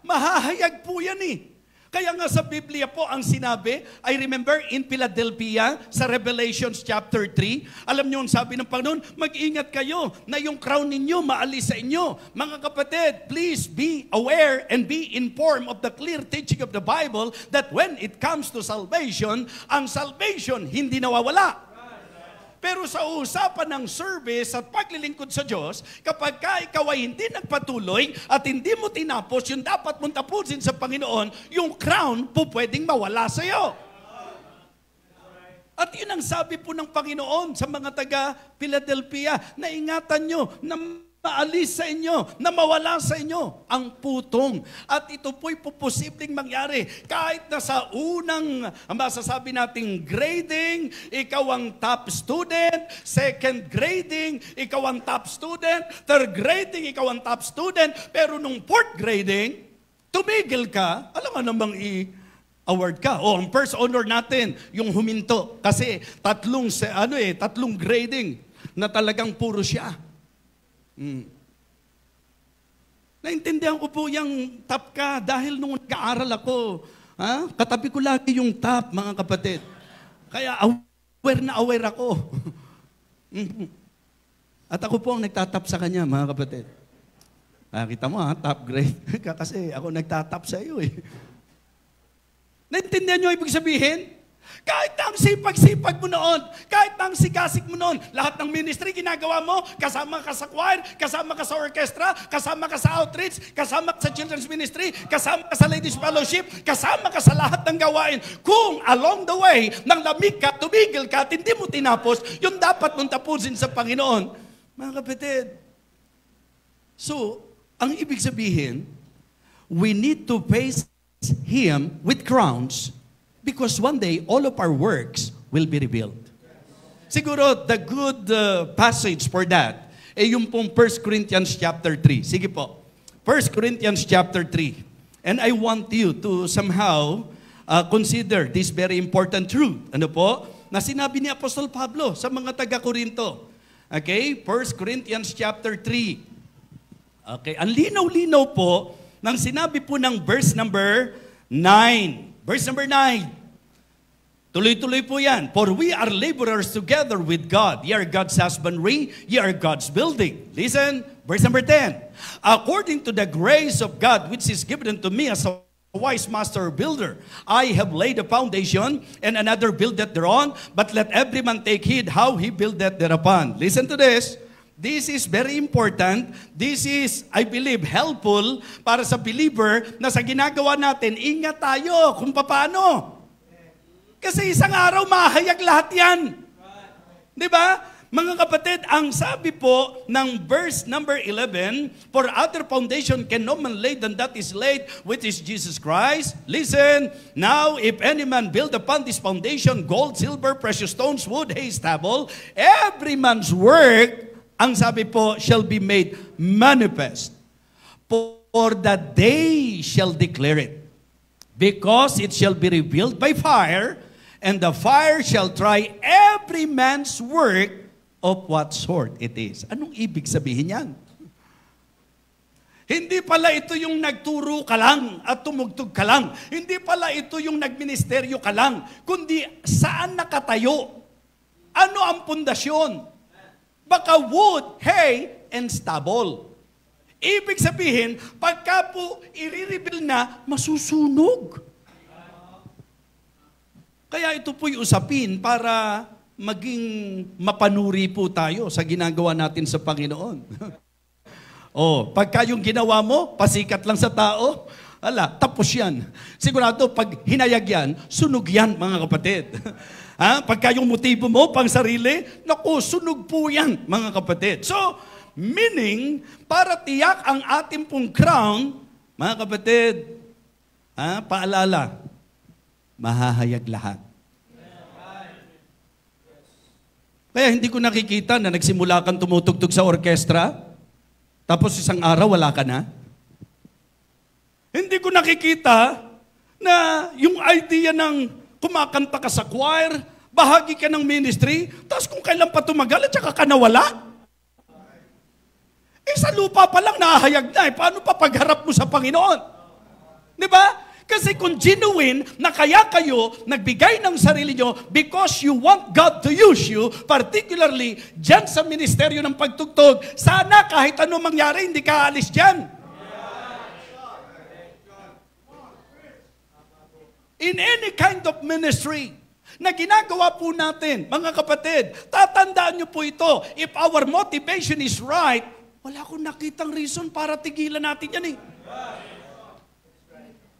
Mahahayag po yan eh. Kaya nga sa Biblia po ang sinabi, I remember in Philadelphia sa Revelations chapter 3, alam niyo ang sabi ng Panginoon, mag-ingat kayo na yung crown ninyo maalis sa inyo. Mga kapatid, please be aware and be informed of the clear teaching of the Bible that when it comes to salvation, ang salvation hindi nawawala. Pero sa usapan ng service at paglilingkod sa Diyos, kapag ka ikaw ay hindi nagpatuloy at hindi mo tinapos yung dapat mong tapusin sa Panginoon, yung crown po pwedeng mawala sa iyo. At yun ang sabi po ng Panginoon sa mga taga Philadelphia, na ingatan nyo na maalis sa inyo, na mawala sa inyo ang putong. At ito po'y posibleng mangyari. Kahit na sa unang, masasabi nating grading, ikaw ang top student, second grading, ikaw ang top student, third grading, ikaw ang top student, pero nung fourth grading, tumigil ka, alam mo namang award ka. O, ang first honor natin, yung huminto. Kasi tatlong grading na talagang puro siya. Naintindihan ko po yung top ka dahil nung nag-aaral ako, katabi ko lagi yung top, mga kapatid. Kaya aware na aware ako. At ako po ang nagtatap sa kanya, mga kapatid. Kita mo top grade. Kasi ako nagtatap sa iyo eh. Naintindihan niyo ibig sabihin? Kahit ang sipag-sipag mo noon, kahit ang sigasig mo noon, lahat ng ministry ginagawa mo, kasama ka sa choir, kasama ka sa orchestra, kasama ka sa outreach, kasama ka sa children's ministry, kasama ka sa ladies fellowship, kasama ka sa lahat ng gawain. Kung along the way, nang lamig ka, tumigil ka, at hindi mo tinapos, yung dapat mong tapusin sa Panginoon. Mga kapatid, so, ang ibig sabihin, we need to face Him with crowns because one day, all of our works will be revealed. Siguro, the good passage for that ay yung pong 1 Corinthians chapter 3. Sige po. 1 Corinthians chapter 3. And I want you to somehow consider this very important truth. Ano po? Na sinabi ni Apostol Pablo sa mga taga-Korinto. Okay? 1 Corinthians chapter 3. Okay, ang linaw-linaw po ng sinabi po ng verse number 9. Verse number 9. Tuloy-tuloy po yan. For we are laborers together with God. Ye are God's husbandry, ye are God's building. Listen, verse number 10. According to the grace of God which is given unto me as a wise master builder, I have laid a foundation, and another buildeth thereon, but let every man take heed how he buildeth thereupon. Listen to this. This is very important. This is, I believe, helpful para sa believer na sa ginagawa natin, ingat tayo kung paano. Kasi isang araw mahayag lahat yan. Di ba? Mga kapatid, ang sabi po ng verse number 11, for other foundation can no man lay than that is laid, which is Jesus Christ. Listen, now if any man build upon this foundation, gold, silver, precious stones, wood, hay, stubble, every man's work, ang sabi po, shall be made manifest. For the day shall declare it. Because it shall be revealed by fire, and the fire shall try every man's work of what sort it is. Anong ibig sabihin yan? Hindi pala ito yung nagturo ka lang at tumugtog ka lang. Hindi pala ito yung nagministeryo ka lang. Kundi saan nakatayo? Ano ang pundasyon? Baka wood, hay, and stubble. Ibig sabihin, pagka po i-reveal na, masusunog. Kaya ito po'y usapin para maging mapanuri po tayo sa ginagawa natin sa Panginoon. Pagka yung ginawa mo, pasikat lang sa tao, tapos yan. Sigurado, pag hinayag yan, sunog yan, mga kapatid. Pagka yung motibo mo, pang sarili, naku, sunog po yan, mga kapatid. So, meaning, para tiyak ang ating pong crown, mga kapatid, paalala, mahahayag lahat. Kaya hindi ko nakikita na nagsimula kang tumutugtog sa orkestra, tapos isang araw wala ka na. Hindi ko nakikita na yung idea ng kumakanta ka sa choir, bahagi ka ng ministry, tapos kung kailan pa tumagal at saka ka nawala. Sa lupa pa lang nahayag na, paano pa pagharap mo sa Panginoon? Di ba? Kasi kung genuine na kaya kayo nagbigay ng sarili nyo because you want God to use you, particularly dyan sa ministeryo ng pagtugtog, sana kahit ano mangyari, hindi ka alis dyan. In any kind of ministry na ginagawa po natin, mga kapatid, tatandaan nyo po ito, if our motivation is right, wala akong nakitang reason para tigilan natin yan eh.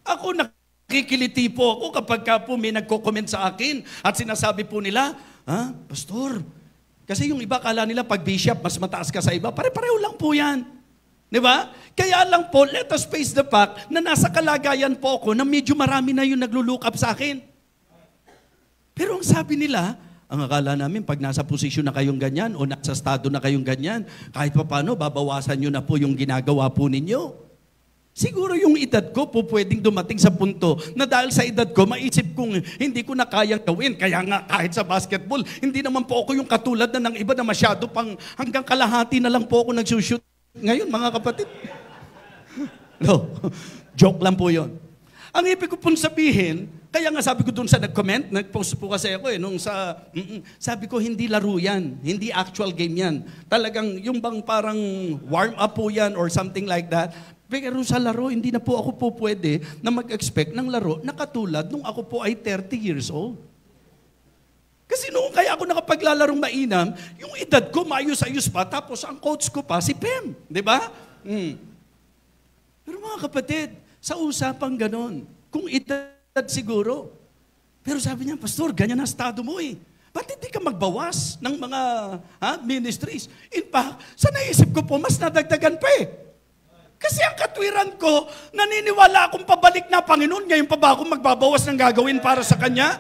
Ako nakikiliti po ako kapag po may nagko-comment sa akin at sinasabi po nila, Pastor, kasi yung iba kala nila pag bishop, mas mataas ka sa iba, pare-pareho lang po yan. Di ba? Kaya lang po, let us face the fact na nasa kalagayan po ako na medyo marami na yung naglo-look up sa akin. Pero ang sabi nila, ang akala namin, pag nasa posisyon na kayong ganyan o nasa estado na kayong ganyan, kahit pa paano, babawasan nyo na po yung ginagawa po ninyo. Siguro yung edad ko po pwedeng dumating sa punto na dahil sa edad ko, maisip kong hindi ko na kayang gawin. Kaya nga kahit sa basketball, hindi naman po ako yung katulad na ng iba na masyado pang hanggang kalahati na lang po ako nagsushoot. Ngayon, mga kapatid. No, joke lang po yon. Ang ibig ko pong sabihin, Kaya nga sabi ko dun sa nag-comment, nag-post po kasi ako nung sa, sabi ko hindi laro yan, hindi actual game yan. Talagang yung bang parang warm up po yan or something like that. Pero sa laro, hindi na po ako po pwede na mag-expect ng laro na katulad nung ako po ay 30 years old. Kasi noong kaya ako nakapaglalarong mainam, yung edad ko maayos-ayos pa, tapos ang coach ko pa si Pem. Di ba? Pero mga kapatid, sa usapang ganon, kung edad siguro. Pero sabi niya, Pastor, ganyan ang estado mo eh. Ba't hindi ka magbawas ng mga ministries? In fact, sa naisip ko po, mas nadagdagan pa eh. Kasi ang katwiran ko, naniniwala akong pabalik na Panginoon, ngayon pa ba ako magbabawas ng gagawin para sa Kanya?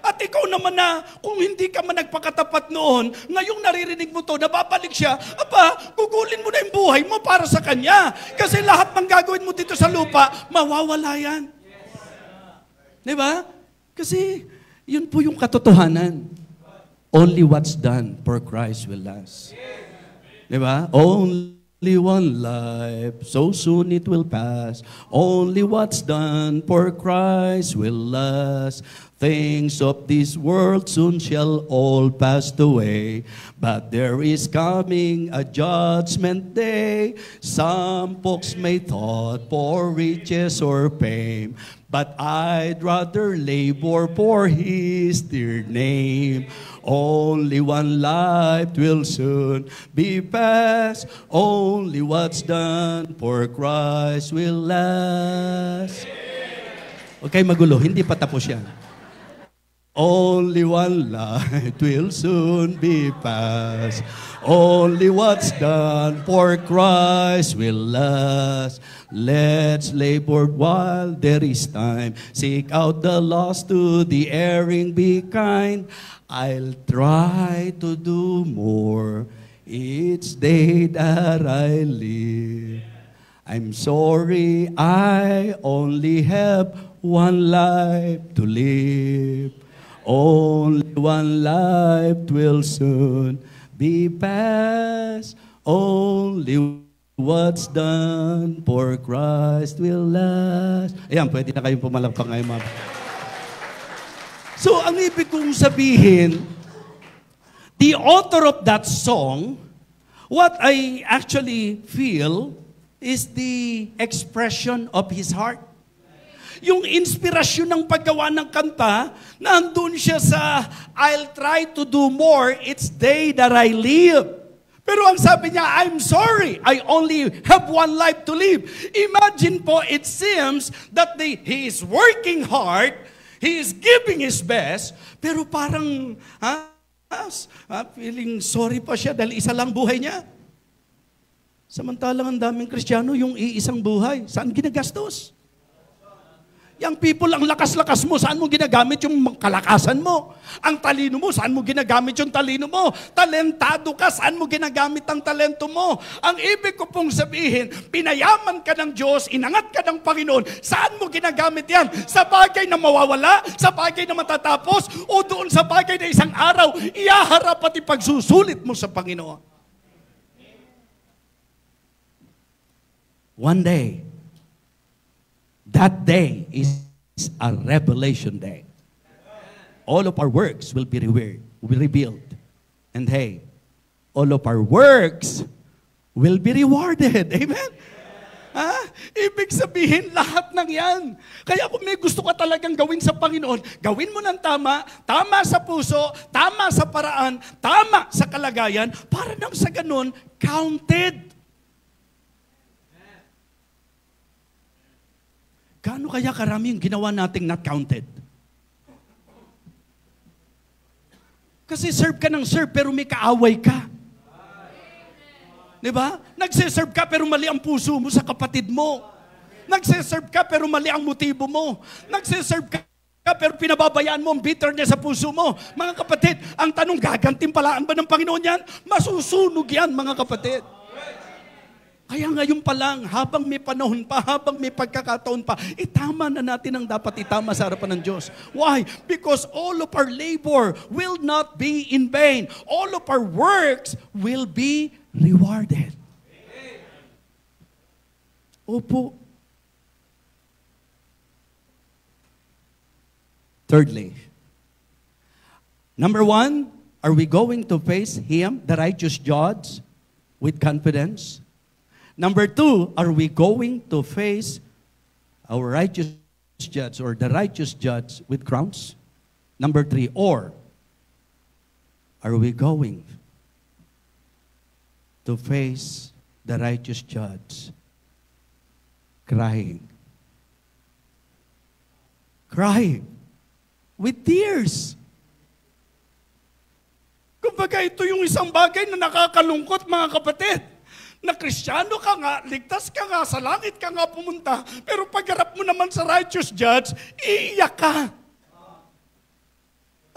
At ikaw naman na, kung hindi ka man nagpakatapat noon, ngayong naririnig mo to, nababalik siya, aba, gugulin mo na yung buhay mo para sa Kanya. Kasi lahat ng gagawin mo dito sa lupa, mawawala yan. Diba? Kasi, yun po yung katotohanan. Only what's done for Christ will last. Diba? Only one life, so soon it will pass. Only what's done for Christ will last. Things of this world soon shall all pass away, but there is coming a judgment day. Some folks may thought for riches or fame, but I'd rather labor for His dear name. Only one life will soon be past. Only what's done for Christ will last. Okay, magulo. Hindi pa tapos yan. Only one life will soon be past. Only what's done for Christ will last. Let's labor while there is time. Seek out the lost, to the erring be kind. I'll try to do more each day that I live. I'm sorry I only have one life to live. Only one life will soon be past. Only what's done for Christ will last. Ayan, pwede na kayong pumalakpak ngayon, ma'am. So, ang ibig kong sabihin, the author of that song, what I actually feel is the expression of his heart. Yung inspirasyon ng paggawa ng kanta, nandun siya sa, I'll try to do more each day that I live. Pero ang sabi niya, I'm sorry, I only have one life to live. Imagine po, it seems that he is working hard, he is giving his best, pero parang, feeling sorry pa siya dahil isa lang buhay niya. Samantalang ang daming Kristiyano, yung iisang buhay, saan ginagastos? Yung people, ang lakas-lakas mo, saan mo ginagamit yung kalakasan mo? Ang talino mo, saan mo ginagamit yung talino mo? Talentado ka, saan mo ginagamit ang talento mo? Ang ibig ko pong sabihin, pinayaman ka ng Diyos, inangat ka ng Panginoon, saan mo ginagamit yan? Sa bagay na mawawala? Sa bagay na matatapos? O doon sa bagay na isang araw, iyaharap at ipagsusulit mo sa Panginoon? One day, that day is a revelation day. All of our works will be revealed. And hey, all of our works will be rewarded. Amen? Ibig sabihin, lahat ng yan. Kaya kung may gusto ka talagang gawin sa Panginoon, gawin mo ng tama, tama sa puso, tama sa paraan, tama sa kalagayan, para nang sa ganun, counted. Gaano kaya karami yung ginawa nating not counted? Kasi serve ka ng serve pero may kaaway ka. Diba? Nagsiserve ka pero mali ang puso mo sa kapatid mo. Nagsiserve ka pero mali ang motibo mo. Nagsiserve ka pero pinababayaan mo ang bitterness sa puso mo. Mga kapatid, ang tanong, gagantimpalaan ba ng Panginoon yan? Masusunog yan, mga kapatid. Kaya ngayon pa lang, habang may panahon pa, habang may pagkakataon pa, itama na natin ang dapat itama sa harapan ng Diyos. Why? Because all of our labor will not be in vain. All of our works will be rewarded. Opo. Thirdly, number one, are we going to face Him, the righteous judge, with confidence? Number two, are we going to face our righteous judge or the righteous judge with crowns? Number three, or are we going to face the righteous judge crying? Crying with tears. Kumbaga, ito yung isang bagay na nakakalungkot, mga kapatid. Na Kristiyano ka nga, ligtas ka nga, sa langit ka nga pumunta, pero pagharap mo naman sa righteous judge, iiyak ka.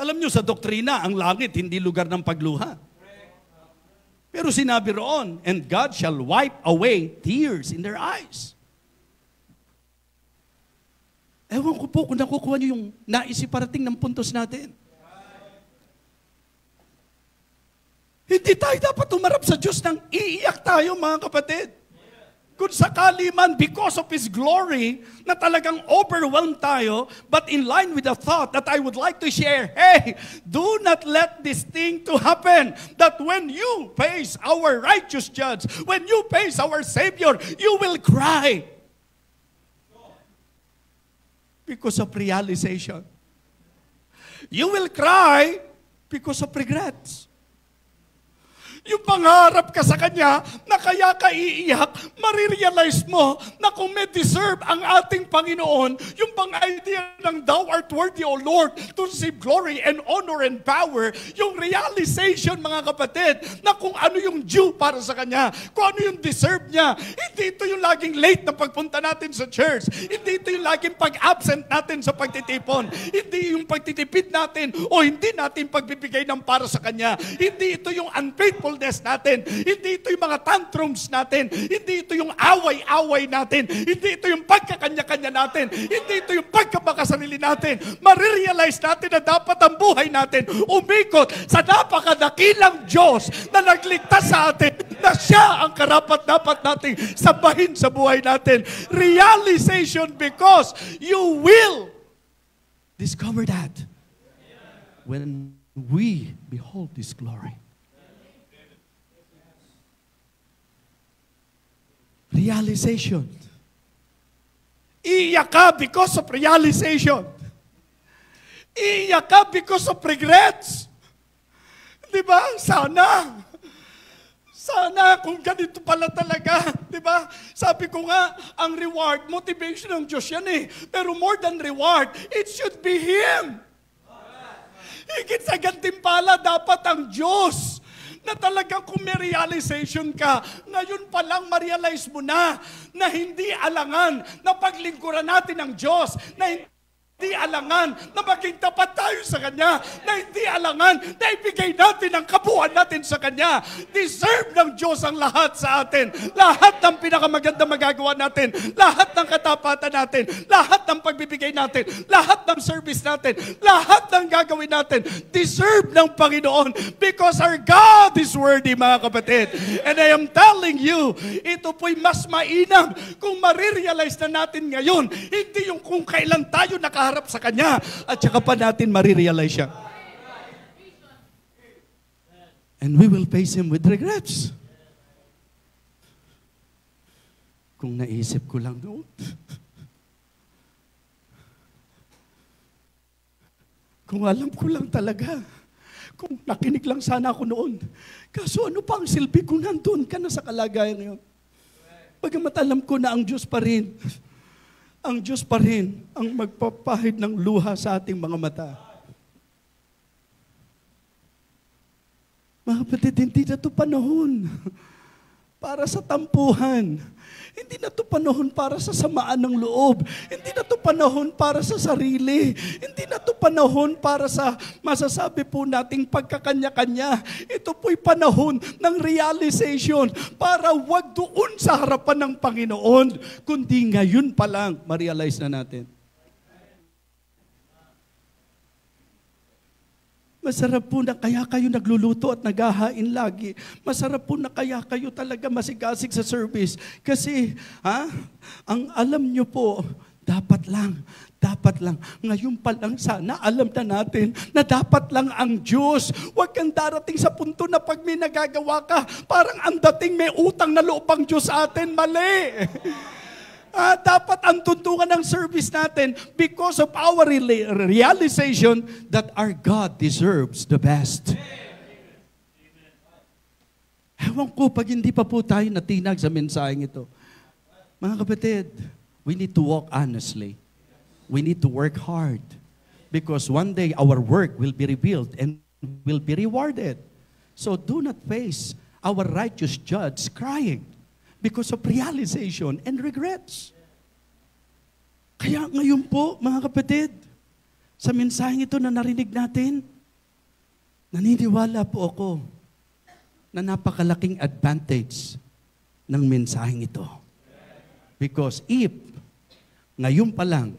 Alam nyo, sa doktrina, ang langit hindi lugar ng pagluha. Pero sinabi roon, and God shall wipe away tears in their eyes. Ewan ko po kung nakukuha nyo yung naisip parating ng puntos natin. Hindi tayo dapat umarap sa Diyos nang iiyak tayo, mga kapatid. Kung sakali man, because of His glory, na talagang overwhelmed tayo, but in line with the thought that I would like to share, hey, do not let this thing to happen, that when you face our righteous judge, when you face our Savior, you will cry. Because of realization. You will cry because of regrets. Yung pangarap ka sa Kanya na kaya ka iiyak, marirealize mo na kung may deserve ang ating Panginoon, yung bang idea ng Thou art worthy, O Lord, to receive glory and honor and power, yung realization, mga kapatid, na kung ano yung due para sa Kanya, kung ano yung deserve niya. Hindi ito yung laging late na pagpunta natin sa church. Hindi ito yung laging pag-absent natin sa pagtitipon. Hindi yung pagtitipid natin o hindi natin pagbibigay ng para sa Kanya. Hindi ito yung unfaithful natin. Hindi ito yung mga tantrums natin. Hindi ito yung away-away natin. Hindi ito yung pagkakanya-kanya natin. Hindi ito yung pagkabakasarili natin. Marirealize natin na dapat ang buhay natin umikot sa napakadakilang Diyos na nagligtas sa atin, na Siya ang karapat-dapat nating sabahin sa buhay natin. Realization, because you will discover that when we behold His glory. Realization. Iiyak ka because of realization. Iiyak ka because of regrets. Di ba? Sana kung ganito pala talaga. Di ba? Sabi ko nga, ang reward, motivation ng Diyos yan eh. Pero more than reward, it should be Him. Higit sa gantimpala, dapat ang Diyos na talagang kung may realization ka, ngayon pa lang ma-realize mo na hindi alangan na paglingkuran natin ang Diyos, na hindi alangan na maging tapat tayo sa Kanya, na hindi alangan na ibigay natin ang kabuuan natin sa Kanya. Deserve ng Diyos ang lahat sa atin. Lahat ng pinakamaganda magagawa natin, lahat ng katapatan natin, lahat ng pagbibigay natin, lahat ng service natin, lahat ng gagawin natin, deserve ng Panginoon, because our God is worthy, mga kapatid. And I am telling you, ito po'y mas mainam kung marirealize na natin ngayon, hindi yung kung kailan tayo nakaharap sa Kanya at saka pa natin marirealize siya. And we will face Him with regrets. Kung naisip ko lang noon, kung alam ko lang talaga, kung nakinig lang sana ako noon. Kaso ano pa ang silbi kung nandun ka na sa kalagayan ngayon? Bagamat alam ko na ang Diyos pa rin, ang Diyos pa rin ang magpapahid ng luha sa ating mga mata. Mga kapatid, hindi na ito panahon para sa tampuhan. Hindi na ito panahon para sa samaan ng loob. Hindi na ito panahon para sa sarili. Hindi na ito panahon para sa masasabi po nating pagkakanya-kanya. Ito po'y panahon ng realization para wag doon sa harapan ng Panginoon, kundi ngayon pa lang ma-realize na natin. Masarap po na kaya kayo nagluluto at naghahain lagi. Masarap po na kaya kayo talaga masigasig sa service. Kasi, ang alam nyo po, Dapat lang. Ngayon pa lang sana alam na natin na dapat lang ang Diyos. Huwag kang darating sa punto na pag may nagagawa ka, parang ang dating may utang na loob ang Diyos sa atin. Mali. Dapat ang tuntungan ng service natin because of our realization that our God deserves the best. Ewan ko, pag hindi pa po tayo natinag sa mensaheng ito. Mga kapatid, we need to walk honestly. We need to work hard. Because one day, our work will be revealed and will be rewarded. So do not face our righteous judge crying because of realization and regrets. Kaya ngayon po, mga kapatid, sa mensaheng ito na narinig natin, naniniwala po ako na napakalaking advantage ng mensaheng ito. Because if ngayon pa lang,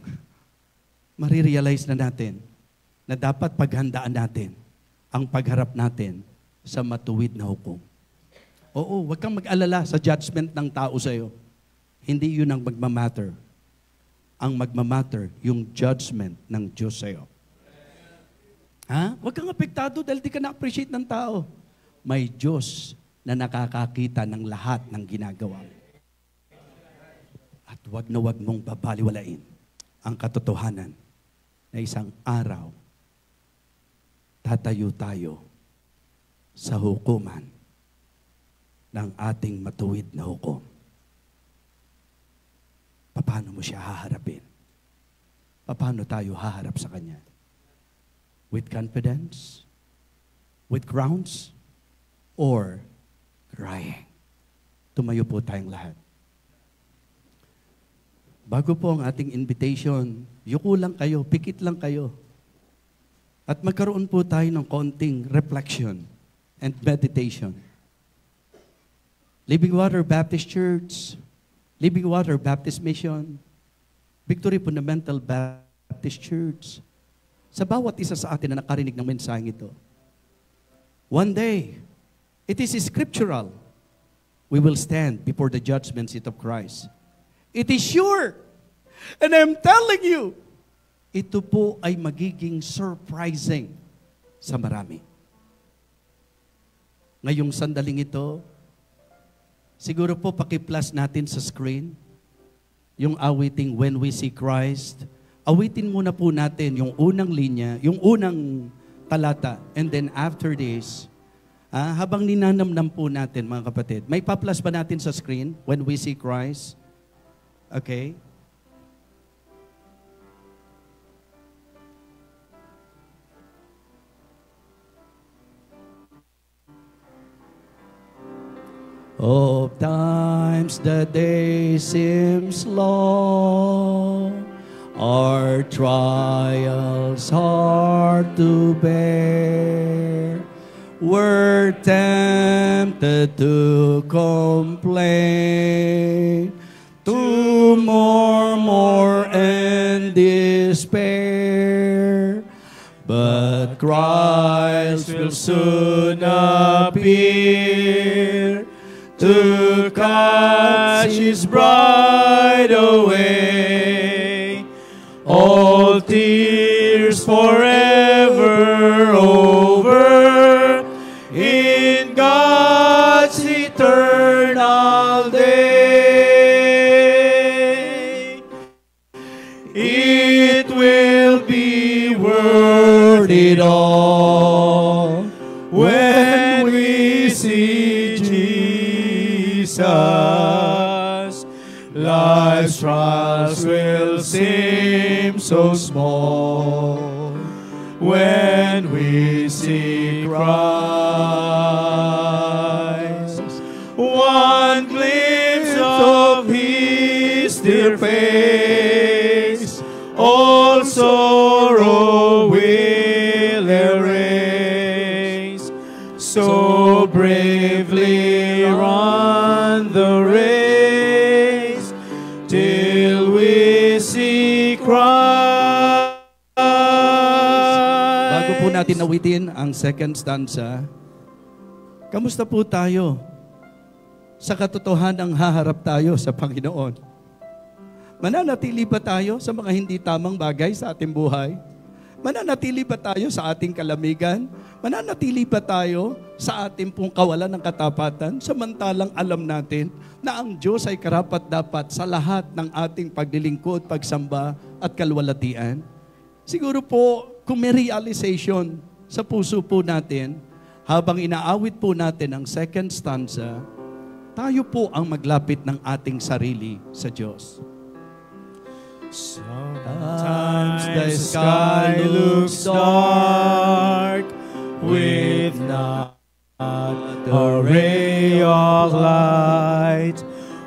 marirealize na natin na dapat paghandaan natin ang pagharap natin sa matuwid na hukom. Oo, huwag kang mag-alala sa judgment ng tao sa iyo. Hindi yun ang magmamatter. Ang magmamatter, yung judgment ng Diyos sa iyo. Huwag kang apektado dahil di ka na-appreciate ng tao. May Diyos na nakakakita ng lahat ng ginagawa mo. At wag mong babaliwalain ang katotohanan na isang araw tatayo tayo sa hukuman ng ating matuwid na hukom. Paano mo siya haharapin? Paano tayo haharap sa Kanya? With confidence? With grounds? Or crying? Tumayo po tayong lahat. Bago po ang ating invitation, yuko lang kayo, pikit lang kayo. At magkaroon po tayo ng konting reflection and meditation. Living Water Baptist Church, Living Water Baptist Mission, Victory Fundamental Baptist Church, sa bawat isa sa atin na nakarinig ng mensaheng ito, one day, it is scriptural, we will stand before the judgment seat of Christ. It is sure. And I'm telling you, ito po ay magiging surprising sa marami. Ngayong sandaling ito, siguro po paki-plus natin sa screen yung awiting When We See Christ. Awitin muna po natin yung unang linya, yung unang talata. And then after this, habang ninanamnam po natin mga kapatid, may pa-plus ba natin sa screen When We See Christ? Okay? Of times the day seems long, our trials hard to bear. We're tempted to complain, to murmur and despair. But Christ will soon appear to catch His bride away. All tears forever over in God's eternal day. It will be worth it all when we see Jesus. Life's trials will seem so small when we see Christ. One glimpse of His dear face, all sorrow will erase. So bravely run the race till we see Christ. Bago po natin awitin ang second stanza, kamusta po tayo sa katotohanang haharap tayo sa Panginoon? Mananatili ba tayo sa mga hindi tamang bagay sa ating buhay? Mananatili ba tayo sa ating kalamigan? Mananatili ba tayo sa ating pong kawalan ng katapatan? Samantalang alam natin na ang Diyos ay karapat-dapat sa lahat ng ating paglilingkod, pagsamba at kalwalatian. Siguro po, kung may realization sa puso po natin, habang inaawit po natin ang second stanza, tayo po ang maglapit ng ating sarili sa Diyos. Sometimes the sky looks dark with not a ray of light.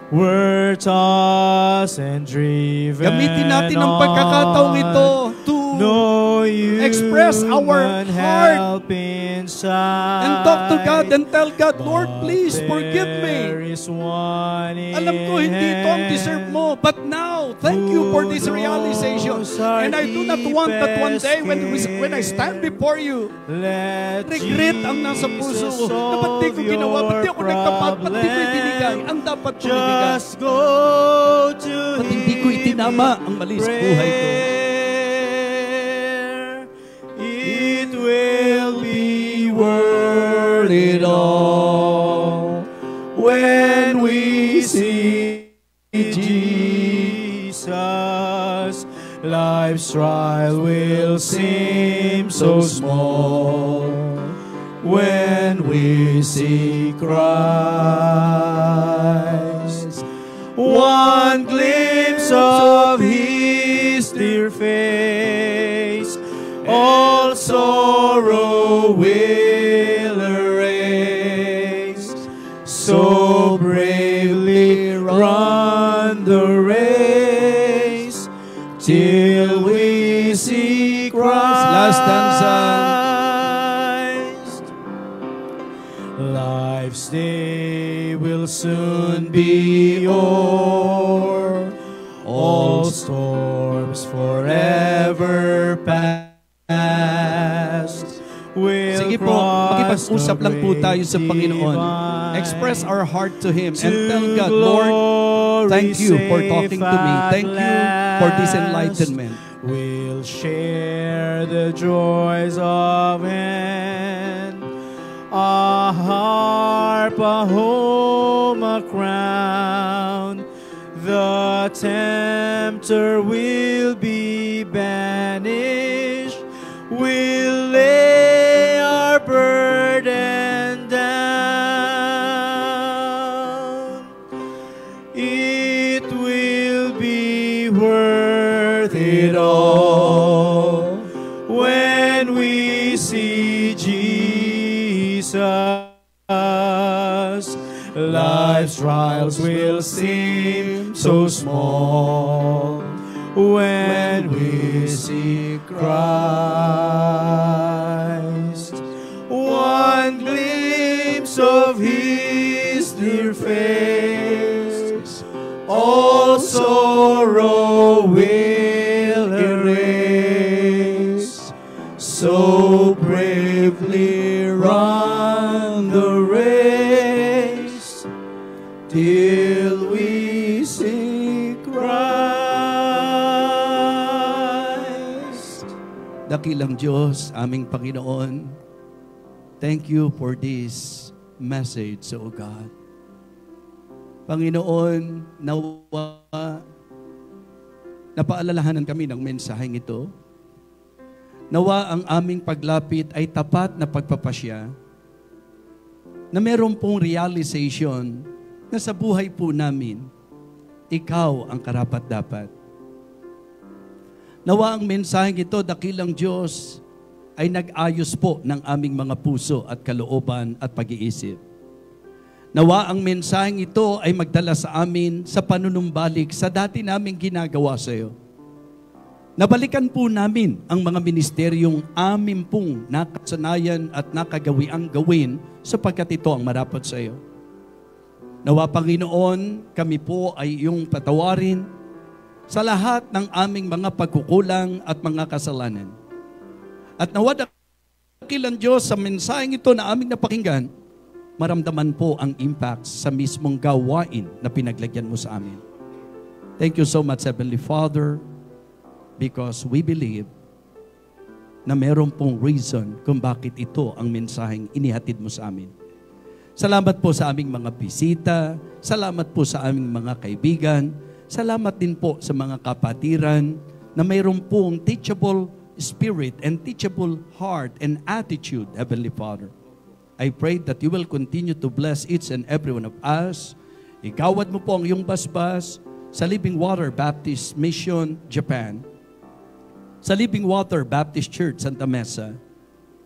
We're tossed and driven Gamitin natin ang pagkakataong ito to express our heart and talk to God and tell God, Lord, please forgive me. Alam ko hindi ito ang deserve mo, but now, thank you for this realization. And I do not want that one day when I stand before you, regret ang nasa puso ko. Na ba't di ko ginawa? Ba't di ako nagtapat? Ba't di ko ibinigay? Ang dapat ko ibigay. Ba't hindi ko itinama ang mali sa buhay ko? It will be worth it all when we see Jesus. Life's trial will seem so small when we see Christ. One glimpse of His dear face, all sorrow will erase. So bravely run the race till we see Christ. Last stanza. Life's day will soon be o'er, all storms forever past. Sige po, makipag-usap lang po tayo sa Panginoon. Express our heart to Him and tell God, Lord, thank you for talking to me. Thank you for this enlightenment. We'll share the joys of heaven, a harp, a home, a crown. The tempter will be banished. We'll lay our burden down. It will be worth it all when we see Jesus. Life's trials will seem so small when we see Christ. One glimpse of His dear face, all sorrow will erase. So bravely run the race till we see Christ. Dakilang Diyos, aming Panginoon, thank you for this message, O God. Panginoon, nawa napaalalahanan kami ng mensaheng ito. Nawa ang aming paglapit ay tapat na pagpapasya na meron pong realization na sa buhay po namin, ikaw ang karapat-dapat. Nawa ang mensaheng ito, dakilang Diyos, ay nag-ayos po ng aming mga puso at kalooban at pag-iisip. Nawa ang mensaheng ito ay magdala sa amin sa panunumbalik sa dati naming ginagawa sa iyo. Nabalikan po namin ang mga ministeryong amin pong nakasanayan at nakagawiang gawin sapagkat ito ang marapat sa iyo. Nawa Panginoon, kami po ay iyong patawarin sa lahat ng aming mga pagkukulang at mga kasalanan. At nawa dakilang Diyos sa mensaheng ito na aming napakinggan, maramdaman po ang impact sa mismong gawain na pinaglagyan mo sa amin. Thank you so much, Heavenly Father, because we believe na meron pong reason kung bakit ito ang mensaheng inihatid mo sa amin. Salamat po sa aming mga bisita, salamat po sa aming mga kaibigan, salamat din po sa mga kapatiran na mayroon pong teachable spirit and teachable heart and attitude, Heavenly Father. I pray that you will continue to bless each and every one of us. Igawad mo po ang iyong basbas sa Living Water Baptist Mission, Japan, sa Living Water Baptist Church, Santa Mesa,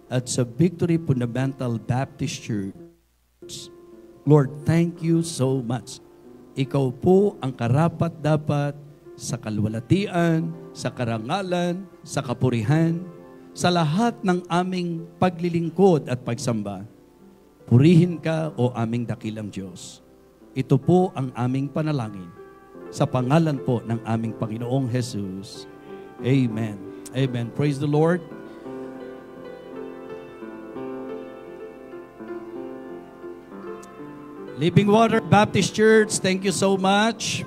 at sa Victory Fundamental Baptist Church. Lord, thank you so much. Ikaw po ang karapat-dapat sa kalwalatian, sa karangalan, sa kapurihan, sa lahat ng aming paglilingkod at pagsamba. Purihin ka, o aming dakilang Diyos. Ito po ang aming panalangin. Sa pangalan po ng aming Panginoong Jesus. Amen. Amen. Praise the Lord. Living Water Baptist Church, thank you so much.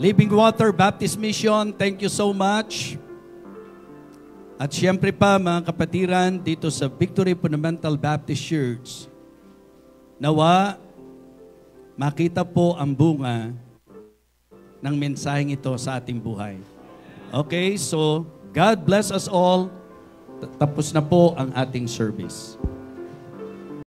Living Water Baptist Mission, thank you so much. At siyempre pa, mga kapatiran, dito sa Victory Fundamental Baptist Church, nawa, makita po ang bunga ng mensaheng ito sa ating buhay. Okay, so God bless us all. Tapos na po ang ating service.